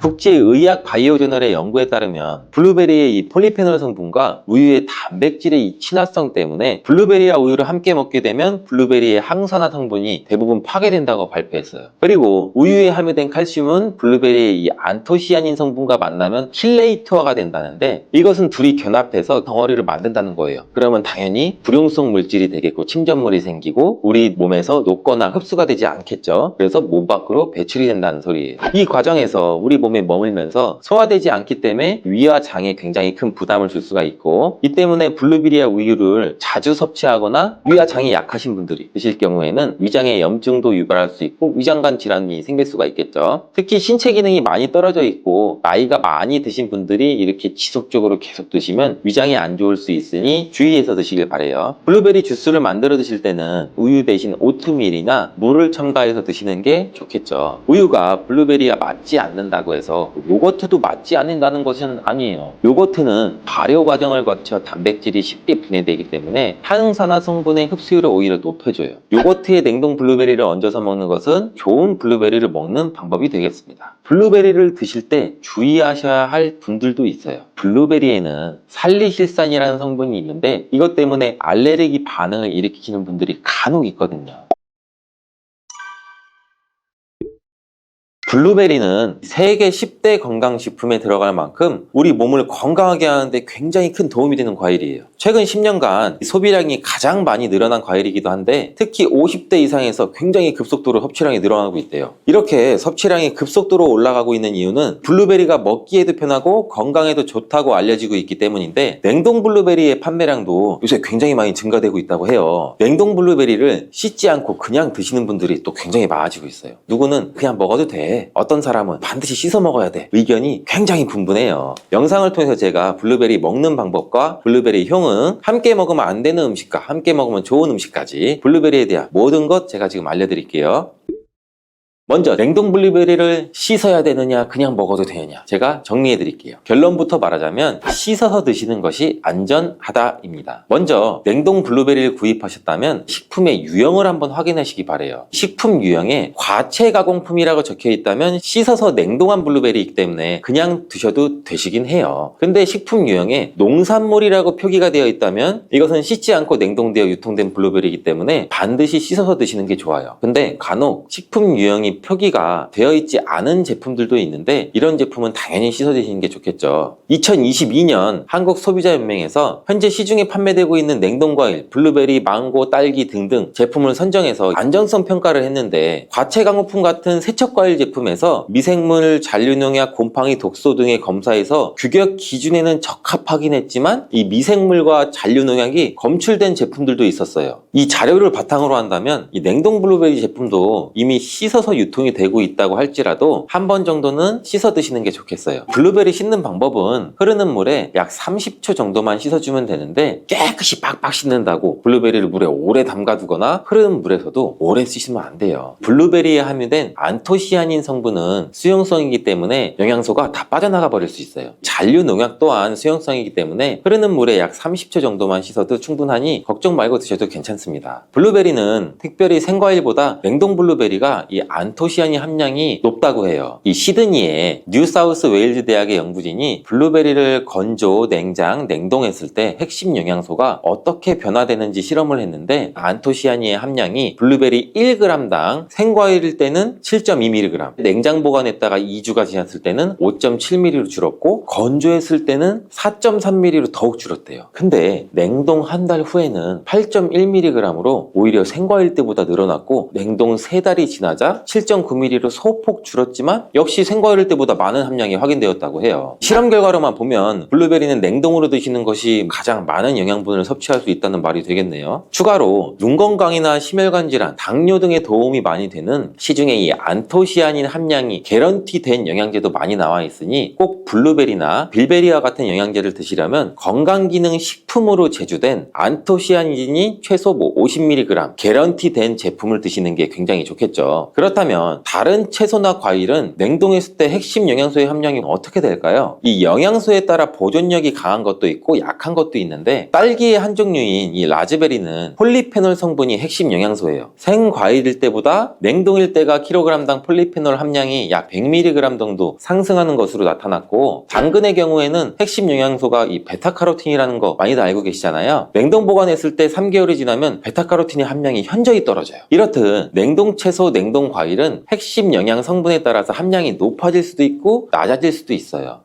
국제의학 바이오저널의 연구에 따르면 블루베리의 이 폴리페놀 성분과 우유의 단백질의 이 친화성 때문에 블루베리와 우유를 함께 먹게 되면 블루베리의 항산화 성분이 대부분 파괴된다고 발표했어요. 그리고 우유에 함유된 칼슘은 블루베리의 이 안토시아닌 성분과 만나면 킬레이트화가 된다는데, 이것은 둘이 결합해서 덩어리를 만든다는 거예요. 그러면 당연히 불용성 물질이 되겠고 침전물이 생기고 우리 몸에서 녹거나 흡수가 되지 않겠죠. 그래서 몸 밖으로 배출이 된다는 소리예요. 이 과정에서 우리 몸에 머물면서 소화되지 않기 때문에 위와 장에 굉장히 큰 부담을 줄 수가 있고, 이 때문에 블루베리와 우유를 자주 섭취하거나 위와 장이 약하신 분들이 드실 경우에는 위장에 염증도 유발할 수 있고 위장관 질환이 생길 수가 있겠죠. 특히 신체 기능이 많이 떨어져 있고 나이가 많이 드신 분들이 이렇게 지속적으로 계속 드시면 위장이 안 좋을 수 있으니 주의해서 드시길 바래요. 블루베리 주스를 만들어 드실 때는 우유 대신 오트밀이나 물을 첨가해서 드시는 게 좋겠죠. 우유가 블루베리와 맞지 않는다고 해서 요거트도 맞지 않는다는 것은 아니에요. 요거트는 발효 과정을 거쳐 단백질이 쉽게 분해되기 때문에 항산화 성분의 흡수율을 오히려 높여줘요. 요거트에 냉동 블루베리를 얹어서 먹는 것은 좋은 블루베리를 먹는 방법이 되겠습니다. 블루베리를 드실 때 주의하셔야 할 분들도 있어요. 블루베리에는 살리실산이라는 성분이 있는데 이것 때문에 알레르기 반응을 일으키는 분들이 간혹 있거든요. 블루베리는 세계 10대 건강식품에 들어갈 만큼 우리 몸을 건강하게 하는데 굉장히 큰 도움이 되는 과일이에요. 최근 10년간 소비량이 가장 많이 늘어난 과일이기도 한데, 특히 50대 이상에서 굉장히 급속도로 섭취량이 늘어나고 있대요. 이렇게 섭취량이 급속도로 올라가고 있는 이유는 블루베리가 먹기에도 편하고 건강에도 좋다고 알려지고 있기 때문인데, 냉동 블루베리의 판매량도 요새 굉장히 많이 증가되고 있다고 해요. 냉동 블루베리를 씻지 않고 그냥 드시는 분들이 또 굉장히 많아지고 있어요. 누구는 그냥 먹어도 돼, 어떤 사람은 반드시 씻어 먹어야 돼, 의견이 굉장히 분분해요. 영상을 통해서 제가 블루베리 먹는 방법과 블루베리 효능, 함께 먹으면 안 되는 음식과 함께 먹으면 좋은 음식까지 블루베리에 대한 모든 것 제가 지금 알려드릴게요. 먼저 냉동 블루베리를 씻어야 되느냐 그냥 먹어도 되느냐, 제가 정리해 드릴게요. 결론부터 말하자면 씻어서 드시는 것이 안전하다입니다. 먼저 냉동 블루베리를 구입하셨다면 식품의 유형을 한번 확인하시기 바래요. 식품 유형에 과체 가공품이라고 적혀 있다면 씻어서 냉동한 블루베리이기 때문에 그냥 드셔도 되시긴 해요. 근데 식품 유형에 농산물이라고 표기가 되어 있다면 이것은 씻지 않고 냉동되어 유통된 블루베리이기 때문에 반드시 씻어서 드시는 게 좋아요. 근데 간혹 식품 유형이 표기가 되어 있지 않은 제품들도 있는데 이런 제품은 당연히 씻어 드시는 게 좋겠죠. 2022년 한국소비자연맹에서 현재 시중에 판매되고 있는 냉동과일, 블루베리, 망고, 딸기 등등 제품을 선정해서 안전성 평가를 했는데, 과체 가공품 같은 세척과일 제품에서 미생물, 잔류농약, 곰팡이, 독소 등의 검사에서 규격 기준에는 적합하긴 했지만 이 미생물과 잔류농약이 검출된 제품들도 있었어요. 이 자료를 바탕으로 한다면 이 냉동 블루베리 제품도 이미 씻어서 유통이 되고 있다고 할지라도 한 번 정도는 씻어 드시는 게 좋겠어요. 블루베리 씻는 방법은 흐르는 물에 약 30초 정도만 씻어주면 되는데, 깨끗이 빡빡 씻는다고 블루베리를 물에 오래 담가두거나 흐르는 물에서도 오래 씻으면 안 돼요. 블루베리에 함유된 안토시아닌 성분은 수용성이기 때문에 영양소가 다 빠져나가 버릴 수 있어요. 잔류 농약 또한 수용성이기 때문에 흐르는 물에 약 30초 정도만 씻어도 충분하니 걱정 말고 드셔도 괜찮습니다. 블루베리는 특별히 생과일보다 냉동 블루베리가 이 안토시아닌 함량이 높다고 해요. 이 시드니의 뉴사우스 웨일즈 대학의 연구진이 블루베리를 건조, 냉장, 냉동했을 때 핵심 영양소가 어떻게 변화되는지 실험을 했는데, 안토시아닌의 함량이 블루베리 1g당 생과일일 때는 7.2mg, 냉장 보관했다가 2주가 지났을 때는 5.7mg로 줄었고 건조했을 때는 4.3mg로 더욱 줄었대요. 근데 냉동 한 달 후에는 8.1mg으로 오히려 생과일 때보다 늘어났고, 냉동 3달이 지나자 7.9mg로 소폭 줄었지만 역시 생과일 때보다 많은 함량이 확인되었다고 해요. 실험 결과로만 보면 블루베리는 냉동으로 드시는 것이 가장 많은 영양분을 섭취할 수 있다는 말이 되겠네요. 추가로 눈 건강이나 심혈관 질환, 당뇨 등에 도움이 많이 되는 시중에 이 안토시아닌 함량이 개런티된 영양제도 많이 나와 있으니 꼭 블루베리나 빌베리와 같은 영양제를 드시려면 건강기능 식품으로 제조된 안토시아닌이 최소 50mg 개런티된 제품을 드시는 게 굉장히 좋겠죠. 그렇다면 그렇다면 다른 채소나 과일은 냉동했을 때 핵심 영양소의 함량이 어떻게 될까요? 이 영양소에 따라 보존력이 강한 것도 있고 약한 것도 있는데, 딸기의 한 종류인 이 라즈베리는 폴리페놀 성분이 핵심 영양소예요. 생과일일 때보다 냉동일 때가 킬로그램당 폴리페놀 함량이 약 100mg 정도 상승하는 것으로 나타났고, 당근의 경우에는 핵심 영양소가 이 베타카로틴이라는 거 많이들 알고 계시잖아요. 냉동 보관했을 때 3개월이 지나면 베타카로틴의 함량이 현저히 떨어져요. 이렇듯 냉동 채소, 냉동 과일은 핵심 영양 성분에 따라서 함량이 높아질 수도 있고 낮아질 수도 있어요.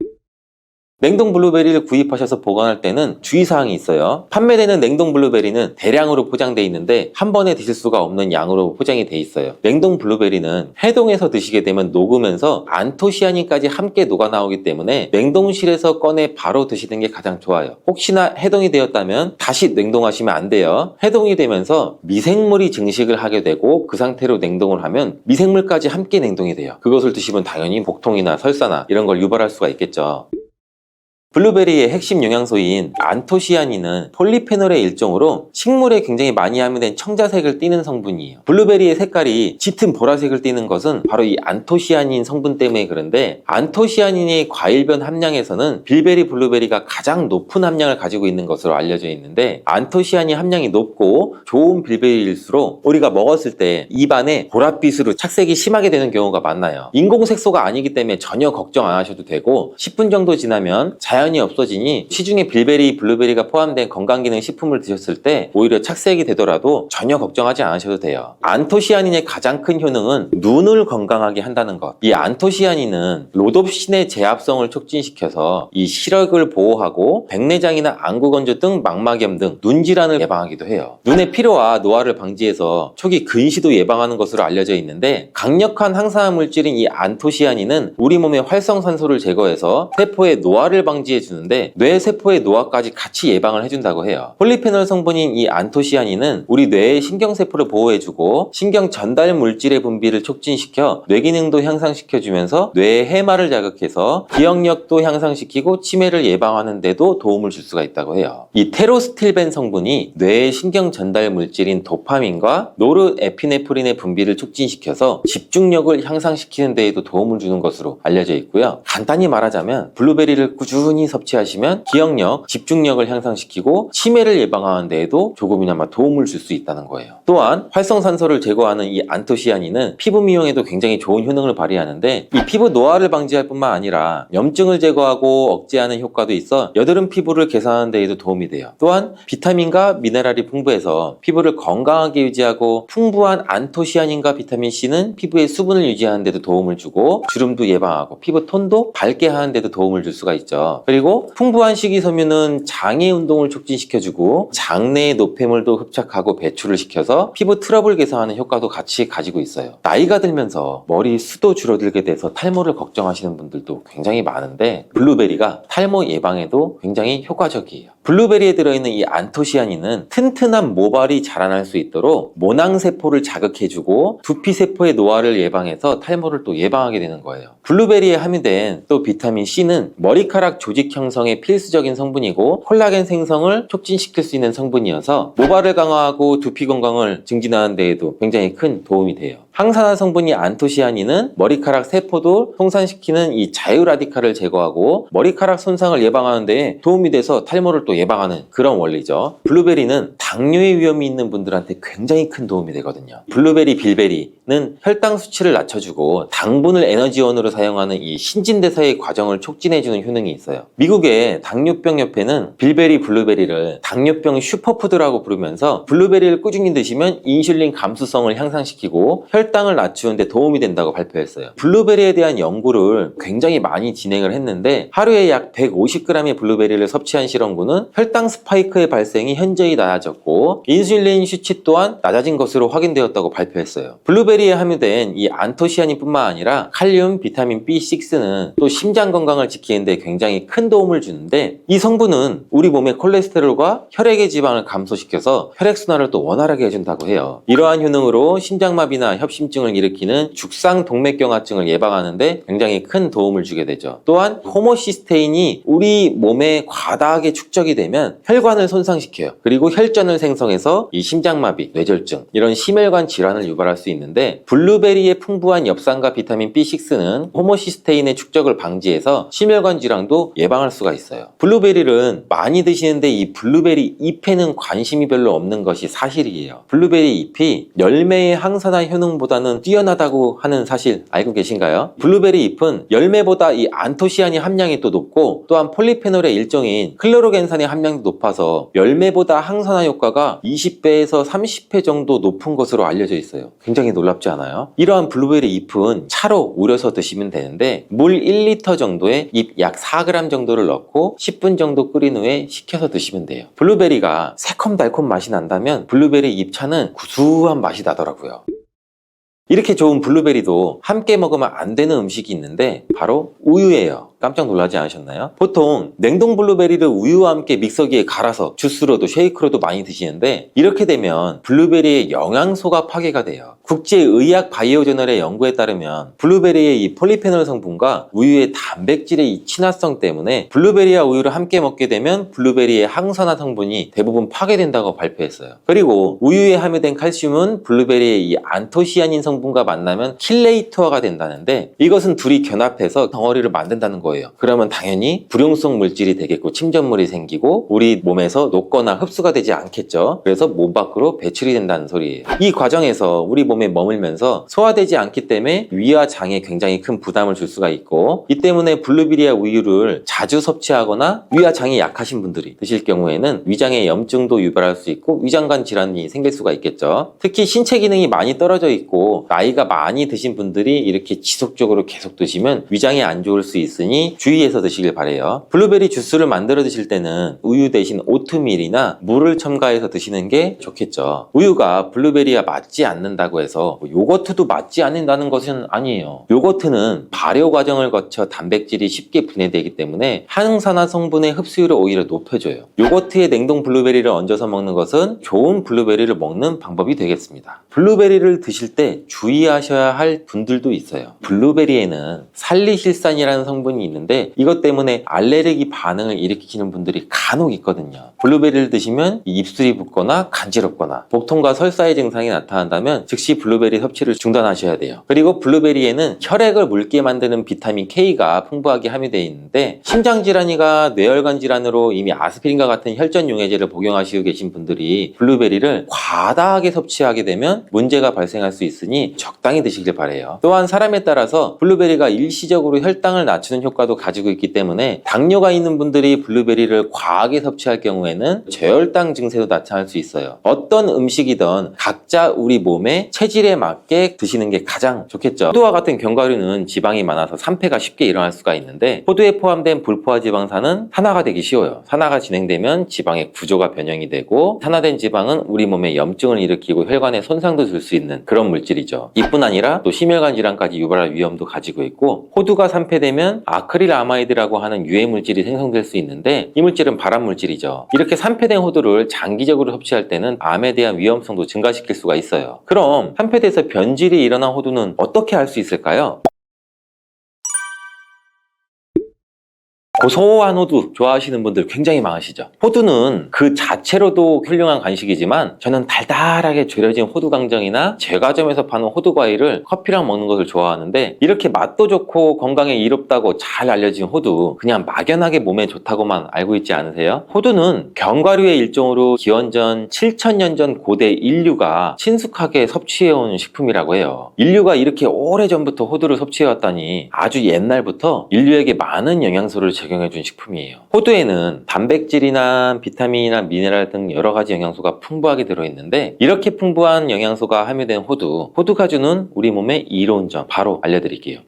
냉동 블루베리를 구입하셔서 보관할 때는 주의사항이 있어요. 판매되는 냉동 블루베리는 대량으로 포장되어 있는데 한 번에 드실 수가 없는 양으로 포장이 되어 있어요. 냉동 블루베리는 해동해서 드시게 되면 녹으면서 안토시아닌까지 함께 녹아 나오기 때문에 냉동실에서 꺼내 바로 드시는 게 가장 좋아요. 혹시나 해동이 되었다면 다시 냉동하시면 안 돼요. 해동이 되면서 미생물이 증식을 하게 되고 그 상태로 냉동을 하면 미생물까지 함께 냉동이 돼요. 그것을 드시면 당연히 복통이나 설사나 이런 걸 유발할 수가 있겠죠. 블루베리의 핵심 영양소인 안토시아닌은 폴리페놀의 일종으로 식물에 굉장히 많이 함유된 청자색을 띠는 성분이에요. 블루베리의 색깔이 짙은 보라색을 띠는 것은 바로 이 안토시아닌 성분 때문에 그런데, 안토시아닌의 과일변 함량에서는 빌베리 블루베리가 가장 높은 함량을 가지고 있는 것으로 알려져 있는데, 안토시아닌 함량이 높고 좋은 빌베리일수록 우리가 먹었을 때 입안에 보랏빛으로 착색이 심하게 되는 경우가 많아요. 인공색소가 아니기 때문에 전혀 걱정 안 하셔도 되고, 10분 정도 지나면 자연히 없어지니 시중에 빌베리, 블루베리가 포함된 건강기능 식품을 드셨을 때 오히려 착색이 되더라도 전혀 걱정하지 않으셔도 돼요. 안토시아닌의 가장 큰 효능은 눈을 건강하게 한다는 것. 이 안토시아닌은 로놉신의 제합성을 촉진시켜서 이 시력을 보호하고 백내장이나 안구건조 등 망막염 등 눈질환을 예방하기도 해요. 눈의 피로와 노화를 방지해서 초기 근시도 예방하는 것으로 알려져 있는데, 강력한 항산화 물질인 이 안토시아닌은 우리 몸의 활성산소를 제거해서 세포의 노화를 방지해주는데 뇌세포의 노화까지 같이 예방을 해준다고 해요. 폴리페놀 성분인 이 안토시아닌은 우리 뇌의 신경세포를 보호해주고 신경 전달 물질의 분비를 촉진시켜 뇌기능도 향상시켜주면서 뇌의 해마를 자극해서 기억력도 향상시키고 치매를 예방하는 데도 도움을 줄 수가 있다고 해요. 이 테로스틸벤 성분이 뇌의 신경 전달 물질인 도파민과 노르에피네프린의 분비를 촉진시켜서 집중력을 향상시키는 데에도 도움을 주는 것으로 알려져 있고요. 간단히 말하자면 블루베리를 꾸준히 섭취하시면 기억력, 집중력을 향상시키고 치매를 예방하는 데에도 조금이나마 도움을 줄 수 있다는 거예요. 또한 활성산소를 제거하는 이 안토시아닌은 피부 미용에도 굉장히 좋은 효능을 발휘하는데, 이 피부 노화를 방지할 뿐만 아니라 염증을 제거하고 억제하는 효과도 있어 여드름 피부를 개선하는 데에도 도움이 돼요. 또한 비타민과 미네랄이 풍부해서 피부를 건강하게 유지하고, 풍부한 안토시아닌과 비타민C는 피부의 수분을 유지하는 데도 도움을 주고 주름도 예방하고 피부 톤도 밝게 하는 데도 도움을 줄 수가 있죠. 그리고 풍부한 식이섬유는 장의 운동을 촉진시켜주고 장내의 노폐물도 흡착하고 배출을 시켜서 피부 트러블 개선하는 효과도 같이 가지고 있어요. 나이가 들면서 머리 숱도 줄어들게 돼서 탈모를 걱정하시는 분들도 굉장히 많은데, 블루베리가 탈모 예방에도 굉장히 효과적이에요. 블루베리에 들어있는 이 안토시아닌은 튼튼한 모발이 자라날 수 있도록 모낭세포를 자극해주고 두피세포의 노화를 예방해서 탈모를 또 예방하게 되는 거예요. 블루베리에 함유된 또 비타민C는 머리카락 조직 형성에 필수적인 성분이고 콜라겐 생성을 촉진시킬 수 있는 성분이어서 모발을 강화하고 두피 건강을 증진하는 데에도 굉장히 큰 도움이 돼요. 항산화 성분이 안토시아닌은 머리카락 세포도 송산시키는 이 자유라디칼을 제거하고 머리카락 손상을 예방하는 데 도움이 돼서 탈모를 또 예방하는 그런 원리죠. 블루베리는 당뇨의 위험이 있는 분들한테 굉장히 큰 도움이 되거든요. 블루베리, 빌베리는 혈당 수치를 낮춰주고 당분을 에너지원으로 사용하는 이 신진대사의 과정을 촉진해주는 효능이 있어요. 미국의 당뇨병 협회는 빌베리, 블루베리를 당뇨병 슈퍼푸드라고 부르면서 블루베리를 꾸준히 드시면 인슐린 감수성을 향상시키고 혈당을 낮추는 데 도움이 된다고 발표했어요. 블루베리에 대한 연구를 굉장히 많이 진행을 했는데, 하루에 약 150g의 블루베리를 섭취한 실험군은 혈당 스파이크의 발생이 현저히 낮아졌고 인슐린 수치 또한 낮아진 것으로 확인되었다고 발표했어요. 블루베리에 함유된 이 안토시아닌 뿐만 아니라 칼륨, 비타민 B6는 또 심장 건강을 지키는 데 굉장히 큰 도움을 주는데, 이 성분은 우리 몸의 콜레스테롤과 혈액의 지방을 감소시켜서 혈액순환을 또 원활하게 해준다고 해요. 이러한 효능으로 심장마비나 협심증을 일으키는 죽상동맥경화증을 예방하는 데 굉장히 큰 도움을 주게 되죠. 또한 호모시스테인이 우리 몸에 과다하게 축적이 되면 혈관을 손상시켜요. 그리고 혈전을 생성해서 이 심장마비, 뇌졸중 이런 심혈관 질환을 유발할 수 있는데, 블루베리의 풍부한 엽산과 비타민 B6는 호모시스테인의 축적을 방지해서 심혈관 질환도 예방할 수가 있어요. 블루베리를 많이 드시는데 이 블루베리 잎에는 관심이 별로 없는 것이 사실이에요. 블루베리 잎이 열매의 항산화 효능보다는 뛰어나다고 하는 사실 알고 계신가요? 블루베리 잎은 열매보다 이 안토시아닌 함량이 또 높고, 또한 폴리페놀의 일종인 클로로겐산의 함량도 높아서 열매보다 항산화 효과가 20배에서 30배 정도 높은 것으로 알려져 있어요. 굉장히 놀랍지 않아요? 이러한 블루베리 잎은 차로 우려서 드시면 되는데, 물 1리터 정도에 잎 약 4g 정도를 넣고 10분 정도 끓인 후에 식혀서 드시면 돼요. 블루베리가 새콤달콤 맛이 난다면 블루베리 잎차는 구수한 맛이 나더라고요. 이렇게 좋은 블루베리도 함께 먹으면 안 되는 음식이 있는데 바로 우유예요. 깜짝 놀라지 않으셨나요? 보통 냉동 블루베리를 우유와 함께 믹서기에 갈아서 주스로도 쉐이크로도 많이 드시는데, 이렇게 되면 블루베리의 영양소가 파괴가 돼요. 국제의학 바이오저널의 연구에 따르면 블루베리의 이 폴리페놀 성분과 우유의 단백질의 이 친화성 때문에 블루베리와 우유를 함께 먹게 되면 블루베리의 항산화 성분이 대부분 파괴된다고 발표했어요. 그리고 우유에 함유된 칼슘은 블루베리의 이 안토시아닌 성분과 만나면 킬레이터가 된다는데, 이것은 둘이 결합해서 덩어리를 만든다는 거예요. 그러면 당연히 불용성 물질이 되겠고 침전물이 생기고 우리 몸에서 녹거나 흡수가 되지 않겠죠. 그래서 몸 밖으로 배출이 된다는 소리예요. 이 과정에서 우리 몸에 머물면서 소화되지 않기 때문에 위와 장에 굉장히 큰 부담을 줄 수가 있고, 이 때문에 블루베리와 우유를 자주 섭취하거나 위와 장이 약하신 분들이 드실 경우에는 위장에 염증도 유발할 수 있고 위장관 질환이 생길 수가 있겠죠. 특히 신체 기능이 많이 떨어져 있고 나이가 많이 드신 분들이 이렇게 지속적으로 계속 드시면 위장에 안 좋을 수 있으니 주의해서 드시길 바래요. 블루베리 주스를 만들어 드실 때는 우유 대신 오트밀이나 물을 첨가해서 드시는 게 좋겠죠. 우유가 블루베리와 맞지 않는다고 해서 요거트도 맞지 않는다는 것은 아니에요. 요거트는 발효 과정을 거쳐 단백질이 쉽게 분해되기 때문에 항산화 성분의 흡수율을 오히려 높여줘요. 요거트에 냉동 블루베리를 얹어서 먹는 것은 좋은 블루베리를 먹는 방법이 되겠습니다. 블루베리를 드실 때 주의하셔야 할 분들도 있어요. 블루베리에는 살리실산이라는 성분이 있는데 이것 때문에 알레르기 반응을 일으키는 분들이 간혹 있거든요. 블루베리를 드시면 입술이 붓거나 간지럽거나 복통과 설사의 증상이 나타난다면 즉시 블루베리 섭취를 중단하셔야 돼요. 그리고 블루베리에는 혈액을 묽게 만드는 비타민 K가 풍부하게 함유되어 있는데, 심장질환이가 뇌혈관 질환으로 이미 아스피린과 같은 혈전 용해제를 복용하시고 계신 분들이 블루베리를 과다하게 섭취하게 되면 문제가 발생할 수 있으니 적당히 드시길 바래요. 또한 사람에 따라서 블루베리가 일시적으로 혈당을 낮추는 효과도 가지고 있기 때문에 당뇨가 있는 분들이 블루베리를 과하게 섭취할 경우에는 저혈당 증세도 나타날 수 있어요. 어떤 음식이든 각자 우리 몸의 체질에 맞게 드시는 게 가장 좋겠죠. 호두와 같은 견과류는 지방이 많아서 산패가 쉽게 일어날 수가 있는데, 호두에 포함된 불포화 지방산은 산화가 되기 쉬워요. 산화가 진행되면 지방의 구조가 변형이 되고, 산화된 지방은 우리 몸에 염증을 일으키고 혈관에 손상도 줄 수 있는 그런 물질이죠. 이뿐 아니라 또 심혈관 질환까지 유발할 위험도 가지고 있고, 호두가 산패되면 아크릴아마이드라고 하는 유해 물질이 생성될 수 있는데 이 물질은 발암 물질이죠. 이렇게 산패된 호두를 장기적으로 섭취할 때는 암에 대한 위험성도 증가시킬 수가 있어요. 그럼 산패돼서 변질이 일어난 호두는 어떻게 할 수 있을까요? 고소한 호두 좋아하시는 분들 굉장히 많으시죠. 호두는 그 자체로도 훌륭한 간식이지만 저는 달달하게 졸여진 호두강정이나 제과점에서 파는 호두과일을 커피랑 먹는 것을 좋아하는데, 이렇게 맛도 좋고 건강에 이롭다고 잘 알려진 호두 그냥 막연하게 몸에 좋다고만 알고 있지 않으세요? 호두는 견과류의 일종으로 기원전 7000년 전 고대 인류가 친숙하게 섭취해온 식품이라고 해요. 인류가 이렇게 오래전부터 호두를 섭취해왔다니 아주 옛날부터 인류에게 많은 영양소를 적용해준 식품이에요. 호두에는 단백질이나 비타민이나 미네랄 등 여러 가지 영양소가 풍부하게 들어있는데, 이렇게 풍부한 영양소가 함유된 호두가 주는 우리 몸에 이로운 점 바로 알려드릴게요.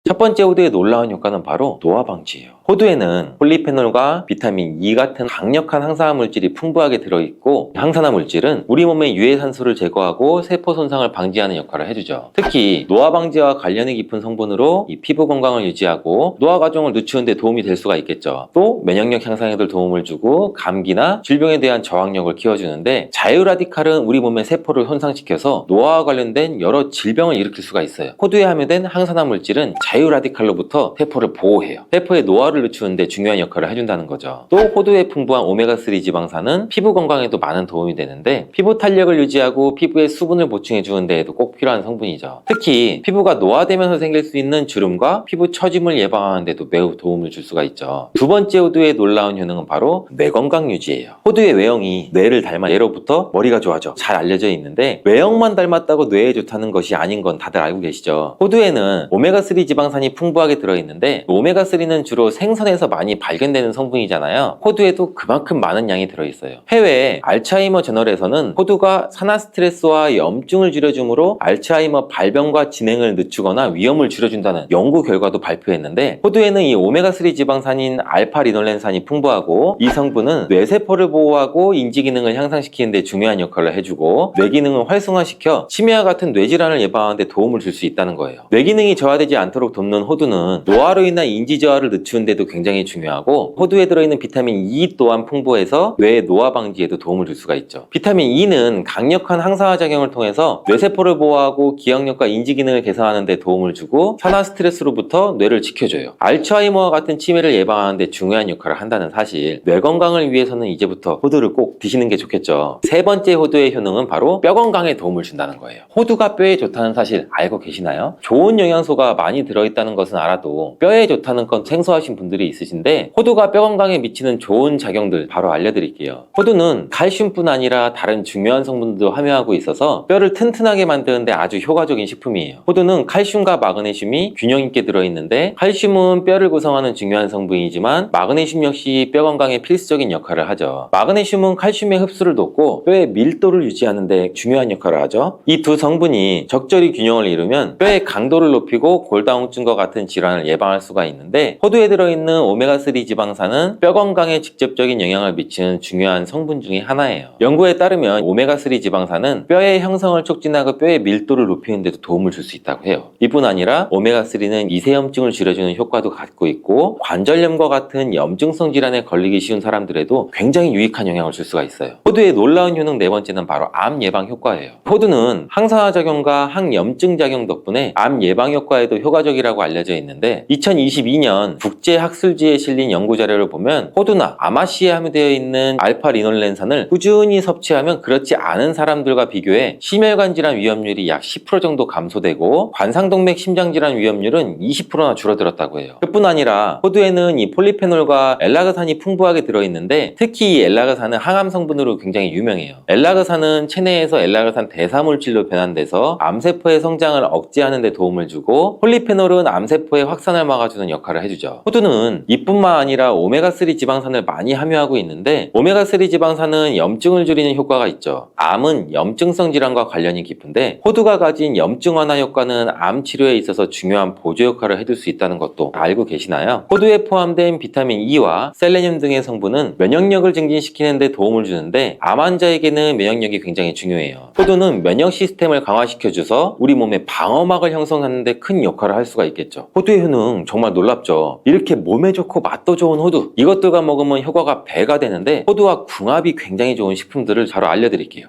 첫 번째 호두의 놀라운 효과는 바로 노화 방지예요. 호두에는 폴리페놀과 비타민 E 같은 강력한 항산화 물질이 풍부하게 들어있고, 항산화 물질은 우리 몸의 유해산소를 제거하고 세포 손상을 방지하는 역할을 해주죠. 특히 노화 방지와 관련이 깊은 성분으로 이 피부 건강을 유지하고 노화 과정을 늦추는 데 도움이 될 수가 있겠죠. 또 면역력 향상에도 도움을 주고 감기나 질병에 대한 저항력을 키워주는데, 자유라디칼은 우리 몸의 세포를 손상시켜서 노화와 관련된 여러 질병을 일으킬 수가 있어요. 호두에 함유된 항산화 물질은 자유라디칼로부터 세포를 보호해요. 세포의 노화를 늦추는 데 중요한 역할을 해준다는 거죠. 또 호두에 풍부한 오메가3 지방산은 피부 건강에도 많은 도움이 되는데, 피부 탄력을 유지하고 피부에 수분을 보충해 주는 데에도 꼭 필요한 성분이죠. 특히 피부가 노화되면서 생길 수 있는 주름과 피부 처짐을 예방하는 데도 매우 도움을 줄 수가 있죠. 두 번째 호두의 놀라운 효능은 바로 뇌 건강 유지예요. 호두의 외형이 뇌를 닮아 예로부터 머리가 좋아져 잘 알려져 있는데, 외형만 닮았다고 뇌에 좋다는 것이 아닌 건 다들 알고 계시죠. 호두에는 오메가3 지방산이 풍부하게 들어있는데, 오메가3는 주로 생선에서 많이 발견되는 성분이잖아요. 호두에도 그만큼 많은 양이 들어있어요. 해외 알츠하이머 저널에서는 호두가 산화 스트레스와 염증을 줄여주므로 알츠하이머 발병과 진행을 늦추거나 위험을 줄여준다는 연구 결과도 발표했는데, 호두에는 이 오메가3 지방산인 알파리놀렌산이 풍부하고, 이 성분은 뇌세포를 보호하고 인지 기능을 향상시키는 데 중요한 역할을 해주고, 뇌 기능을 활성화시켜 치매와 같은 뇌질환을 예방하는 데 도움을 줄 수 있다는 거예요. 뇌 기능이 저하되지 않도록 돕는 호두는 노화로 인한 인지 저하를 늦추는 데도 굉장히 중요하고, 호두에 들어있는 비타민 E 또한 풍부해서 뇌의 노화 방지에도 도움을 줄 수가 있죠. 비타민 E는 강력한 항산화 작용을 통해서 뇌세포를 보호하고 기억력과 인지 기능을 개선하는 데 도움을 주고, 산화 스트레스로부터 뇌를 지켜줘요. 알츠하이머와 같은 치매를 예방하는 데 중요한 역할을 한다는 사실, 뇌 건강을 위해서는 이제부터 호두를 꼭 드시는 게 좋겠죠. 세 번째 호두의 효능은 바로 뼈 건강에 도움을 준다는 거예요. 호두가 뼈에 좋다는 사실 알고 계시나요? 좋은 영양소가 많이 들어있다는 것은 알아도 뼈에 좋다는 건 생소하신 분들이 있으신데, 호두가 뼈 건강에 미치는 좋은 작용들 바로 알려드릴게요. 호두는 칼슘뿐 아니라 다른 중요한 성분도 함유하고 있어서 뼈를 튼튼하게 만드는데 아주 효과적인 식품이에요. 호두는 칼슘과 마그네슘이 균형 있게 들어있는데, 칼슘은 뼈를 구성하는 중요한 성분이지만 마그네슘 역시 뼈 건강에 필수적인 역할을 하죠. 마그네슘은 칼슘의 흡수를 돕고 뼈의 밀도를 유지하는 데 중요한 역할을 하죠. 이 두 성분이 적절히 균형을 이루면 뼈의 강도를 높이고 골다공증과 같은 질환을 예방할 수가 있는데, 호두에 들어있는 오메가3 지방산은 뼈 건강에 직접적인 영향을 미치는 중요한 성분 중에 하나예요. 연구에 따르면 오메가3 지방산은 뼈의 형성을 촉진하고 뼈의 밀도를 높이는 데도 도움을 줄 수 있다고 해요. 이뿐 아니라 오메가3는 이세염증을 줄여주는 효과도 갖고 있고, 관절염과 같은 염증성 질환에 걸리기 쉬운 사람들에도 굉장히 유익한 영향을 줄 수가 있어요. 호두의 놀라운 효능 네 번째는 바로 암 예방 효과예요. 호두는 항산화 작용과 항염증 작용 덕분에 암 예방 효과에도 효과적이라고 알려져 있는데, 2022년 국제학술지에 실린 연구 자료를 보면 호두나 아마씨에 함유되어 있는 알파리놀렌산을 꾸준히 섭취하면 그렇지 않은 사람들과 비교해 심혈관 질환 위험률이 약 10% 정도 감소되고, 관상동맥 심장질환 위험률은 20%나 줄어들었다고 해요. 그뿐 아니라 호두에는 이 폴리페놀과 엘라그산이 풍부하게 들어있는데, 특히 이 엘라그산은 항암 성분으로 굉장히 유명해요. 엘라그산은 체내에서 엘라그산 대사물질로 변환돼서 암세포의 성장을 억제하는 데 도움을 주고, 폴리페놀은 암세포의 확산을 막아주는 역할을 해주죠. 호두는 이뿐만 아니라 오메가3 지방산을 많이 함유하고 있는데, 오메가3 지방산은 염증을 줄이는 효과가 있죠. 암은 염증성 질환과 관련이 깊은데, 호두가 가진 염증 완화 효과는 암 치료에 있어서 중요한 보조 역할을 해줄 수 있다는 것도 알고 계시나요? 호두에 포함된 비타민 E와 셀레늄 등의 성분은 면역력을 증진시키는 데 도움을 주는데, 암 환자에게는 면역력이 굉장히 중요해요. 호두는 면역 시스템을 강화시켜줘서 우리 몸의 방어막을 형성하는 데 큰 역할을 할 수가 있겠죠. 호두의 효능 정말 놀랍죠. 이렇게 몸에 좋고 맛도 좋은 호두, 이것들과 먹으면 효과가 배가 되는데, 호두와 궁합이 굉장히 좋은 식품들을 바로 알려드릴게요.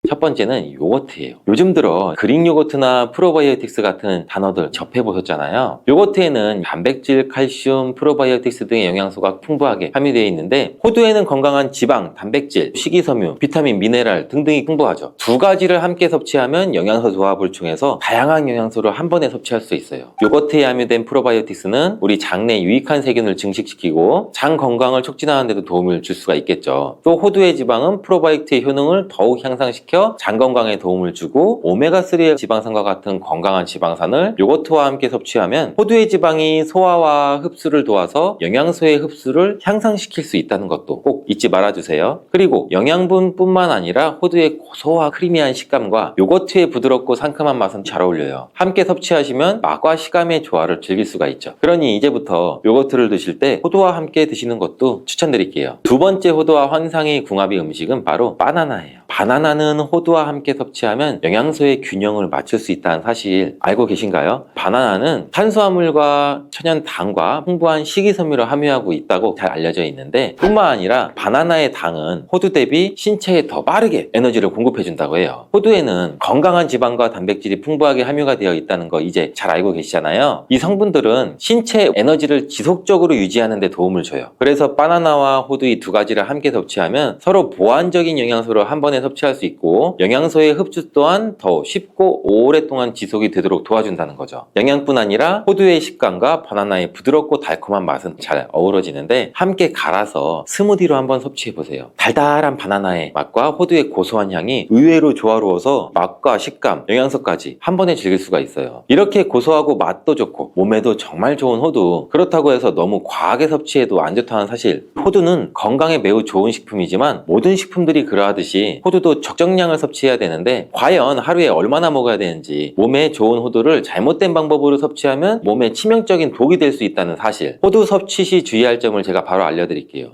첫 번째는 요거트예요. 요즘 들어 그릭 요거트나 프로바이오틱스 같은 단어들 접해보셨잖아요. 요거트에는 단백질, 칼슘, 프로바이오틱스 등의 영양소가 풍부하게 함유되어 있는데, 호두에는 건강한 지방, 단백질, 식이섬유, 비타민, 미네랄 등등이 풍부하죠. 두 가지를 함께 섭취하면 영양소 조합을 통해서 다양한 영양소를 한 번에 섭취할 수 있어요. 요거트에 함유된 프로바이오틱스는 우리 장내 유익한 세균을 증식시키고 장 건강을 촉진하는 데도 도움을 줄 수가 있겠죠. 또 호두의 지방은 프로바이오틱스의 효능을 더욱 향상시켜 유지시켜 장 건강에 도움을 주고 오메가3 지방산과 같은 건강한 지방산을 요거트와 함께 섭취하면 호두의 지방이 소화와 흡수를 도와서 영양소의 흡수를 향상시킬 수 있다는 것도 꼭 잊지 말아주세요. 그리고 영양분뿐만 아니라 호두의 고소와 크리미한 식감과 요거트의 부드럽고 상큼한 맛은 잘 어울려요. 함께 섭취하시면 맛과 식감의 조화를 즐길 수가 있죠. 그러니 이제부터 요거트를 드실 때 호두와 함께 드시는 것도 추천드릴게요. 두 번째 호두와 환상의 궁합의 음식은 바로 바나나예요. 바나나는 호두와 함께 섭취하면 영양소의 균형을 맞출 수 있다는 사실 알고 계신가요? 바나나는 탄수화물과 천연당과 풍부한 식이섬유를 함유하고 있다고 잘 알려져 있는데 뿐만 아니라 바나나의 당은 호두 대비 신체에 더 빠르게 에너지를 공급해 준다고 해요. 호두에는 건강한 지방과 단백질이 풍부하게 함유가 되어 있다는 거 이제 잘 알고 계시잖아요. 이 성분들은 신체의 에너지를 지속적으로 유지하는 데 도움을 줘요. 그래서 바나나와 호두 이 두 가지를 함께 섭취하면 서로 보완적인 영양소를 한 번에 섭취할 수 있고 영양소의 흡수 또한 더 쉽고 오랫동안 지속이 되도록 도와준다는 거죠. 영양뿐 아니라 호두의 식감과 바나나의 부드럽고 달콤한 맛은 잘 어우러지는데 함께 갈아서 스무디로 한번 섭취해보세요. 달달한 바나나의 맛과 호두의 고소한 향이 의외로 조화로워서 맛과 식감, 영양소까지 한 번에 즐길 수가 있어요. 이렇게 고소하고 맛도 좋고 몸에도 정말 좋은 호두, 그렇다고 해서 너무 과하게 섭취해도 안 좋다는 사실. 호두는 건강에 매우 좋은 식품이지만 모든 식품들이 그러하듯이 호두도 적정량을 섭취해야 되는데 과연 하루에 얼마나 먹어야 되는지, 몸에 좋은 호두를 잘못된 방법으로 섭취하면 몸에 치명적인 독이 될 수 있다는 사실. 호두 섭취 시 주의할 점을 제가 바로 알려드릴게요.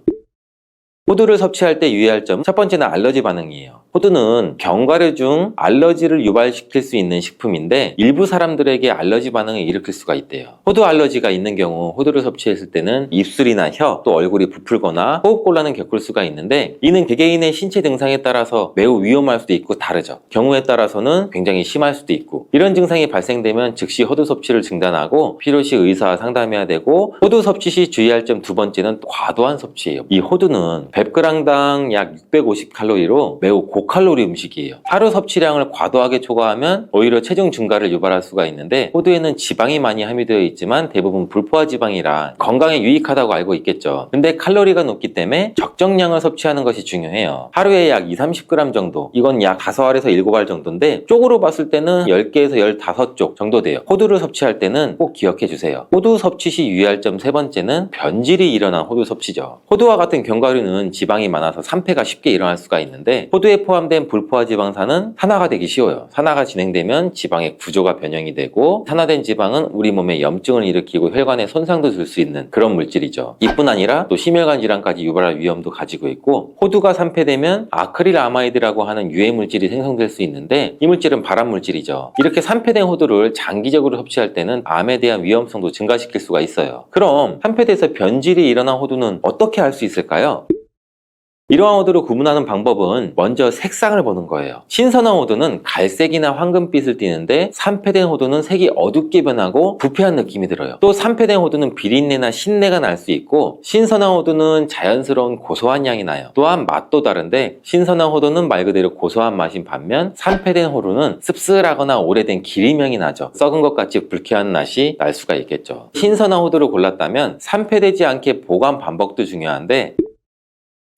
호두를 섭취할 때 유의할 점, 첫 번째는 알러지 반응이에요. 호두는 견과류 중 알러지를 유발시킬 수 있는 식품인데 일부 사람들에게 알러지 반응을 일으킬 수가 있대요. 호두 알러지가 있는 경우 호두를 섭취했을 때는 입술이나 혀, 또 얼굴이 부풀거나 호흡곤란을 겪을 수가 있는데 이는 개개인의 신체 증상에 따라서 매우 위험할 수도 있고 다르죠. 경우에 따라서는 굉장히 심할 수도 있고 이런 증상이 발생되면 즉시 호두 섭취를 중단하고 필요시 의사와 상담해야 되고 호두 섭취 시 주의할 점 두 번째는 과도한 섭취예요. 이 호두는 100g당 약 650칼로리로 매우 고칼로리 음식이에요. 하루 섭취량을 과도하게 초과하면 오히려 체중 증가를 유발할 수가 있는데 호두에는 지방이 많이 함유되어 있지만 대부분 불포화 지방이라 건강에 유익하다고 알고 있겠죠. 근데 칼로리가 높기 때문에 적정량을 섭취하는 것이 중요해요. 하루에 약 20-30g 정도, 이건 약 5알에서 7알 정도인데 쪽으로 봤을 때는 10개에서 15쪽 정도 돼요. 호두를 섭취할 때는 꼭 기억해 주세요. 호두 섭취 시 유의할 점 세 번째는 변질이 일어난 호두 섭취죠. 호두와 같은 견과류는 지방이 많아서 산패가 쉽게 일어날 수가 있는데 호두에 포함된 불포화 지방산은 산화가 되기 쉬워요. 산화가 진행되면 지방의 구조가 변형이 되고 산화된 지방은 우리 몸에 염증을 일으키고 혈관에 손상도 줄 수 있는 그런 물질이죠. 이뿐 아니라 또 심혈관 질환까지 유발할 위험도 가지고 있고 호두가 산패되면 아크릴아마이드라고 하는 유해 물질이 생성될 수 있는데 이 물질은 발암 물질이죠. 이렇게 산패된 호두를 장기적으로 섭취할 때는 암에 대한 위험성도 증가시킬 수가 있어요. 그럼 산패돼서 변질이 일어난 호두는 어떻게 알 수 있을까요? 이러한 호두를 구분하는 방법은 먼저 색상을 보는 거예요. 신선한 호두는 갈색이나 황금빛을 띠는데 산패된 호두는 색이 어둡게 변하고 부패한 느낌이 들어요. 또 산패된 호두는 비린내나 신내가 날 수 있고 신선한 호두는 자연스러운 고소한 향이 나요. 또한 맛도 다른데 신선한 호두는 말 그대로 고소한 맛인 반면 산패된 호두는 씁쓸하거나 오래된 기름향이 나죠. 썩은 것 같이 불쾌한 맛이 날 수가 있겠죠. 신선한 호두를 골랐다면 산패되지 않게 보관 반복도 중요한데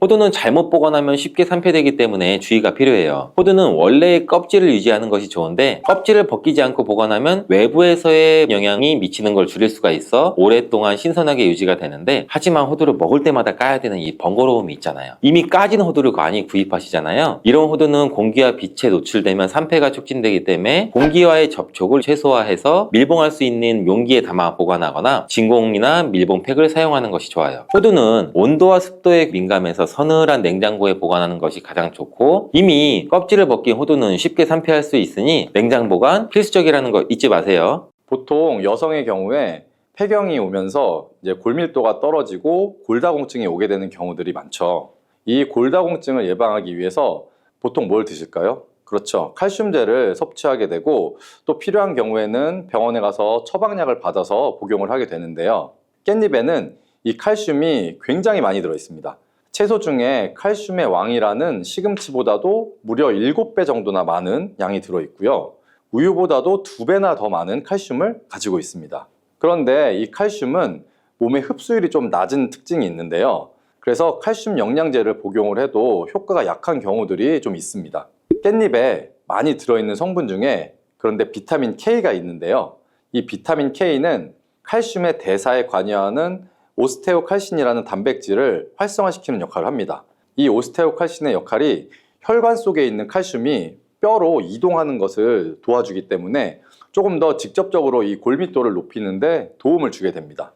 호두는 잘못 보관하면 쉽게 산패되기 때문에 주의가 필요해요. 호두는 원래의 껍질을 유지하는 것이 좋은데 껍질을 벗기지 않고 보관하면 외부에서의 영향이 미치는 걸 줄일 수가 있어 오랫동안 신선하게 유지가 되는데 하지만 호두를 먹을 때마다 까야 되는 이 번거로움이 있잖아요. 이미 까진 호두를 많이 구입하시잖아요. 이런 호두는 공기와 빛에 노출되면 산패가 촉진되기 때문에 공기와의 접촉을 최소화해서 밀봉할 수 있는 용기에 담아 보관하거나 진공이나 밀봉팩을 사용하는 것이 좋아요. 호두는 온도와 습도에 민감해서 서늘한 냉장고에 보관하는 것이 가장 좋고 이미 껍질을 벗긴 호두는 쉽게 산패할 수 있으니 냉장 보관 필수적이라는 거 잊지 마세요. 보통 여성의 경우에 폐경이 오면서 이제 골밀도가 떨어지고 골다공증이 오게 되는 경우들이 많죠. 이 골다공증을 예방하기 위해서 보통 뭘 드실까요? 그렇죠. 칼슘제를 섭취하게 되고 또 필요한 경우에는 병원에 가서 처방약을 받아서 복용을 하게 되는데요. 깻잎에는 이 칼슘이 굉장히 많이 들어 있습니다. 채소 중에 칼슘의 왕이라는 시금치보다도 무려 7배 정도나 많은 양이 들어있고요. 우유보다도 2배나 더 많은 칼슘을 가지고 있습니다. 그런데 이 칼슘은 몸의 흡수율이 좀 낮은 특징이 있는데요. 그래서 칼슘 영양제를 복용을 해도 효과가 약한 경우들이 좀 있습니다. 깻잎에 많이 들어있는 성분 중에 그런데 비타민 K가 있는데요. 이 비타민 K는 칼슘의 대사에 관여하는 오스테오칼신이라는 단백질을 활성화시키는 역할을 합니다. 이 오스테오칼신의 역할이 혈관 속에 있는 칼슘이 뼈로 이동하는 것을 도와주기 때문에 조금 더 직접적으로 이 골밀도를 높이는 데 도움을 주게 됩니다.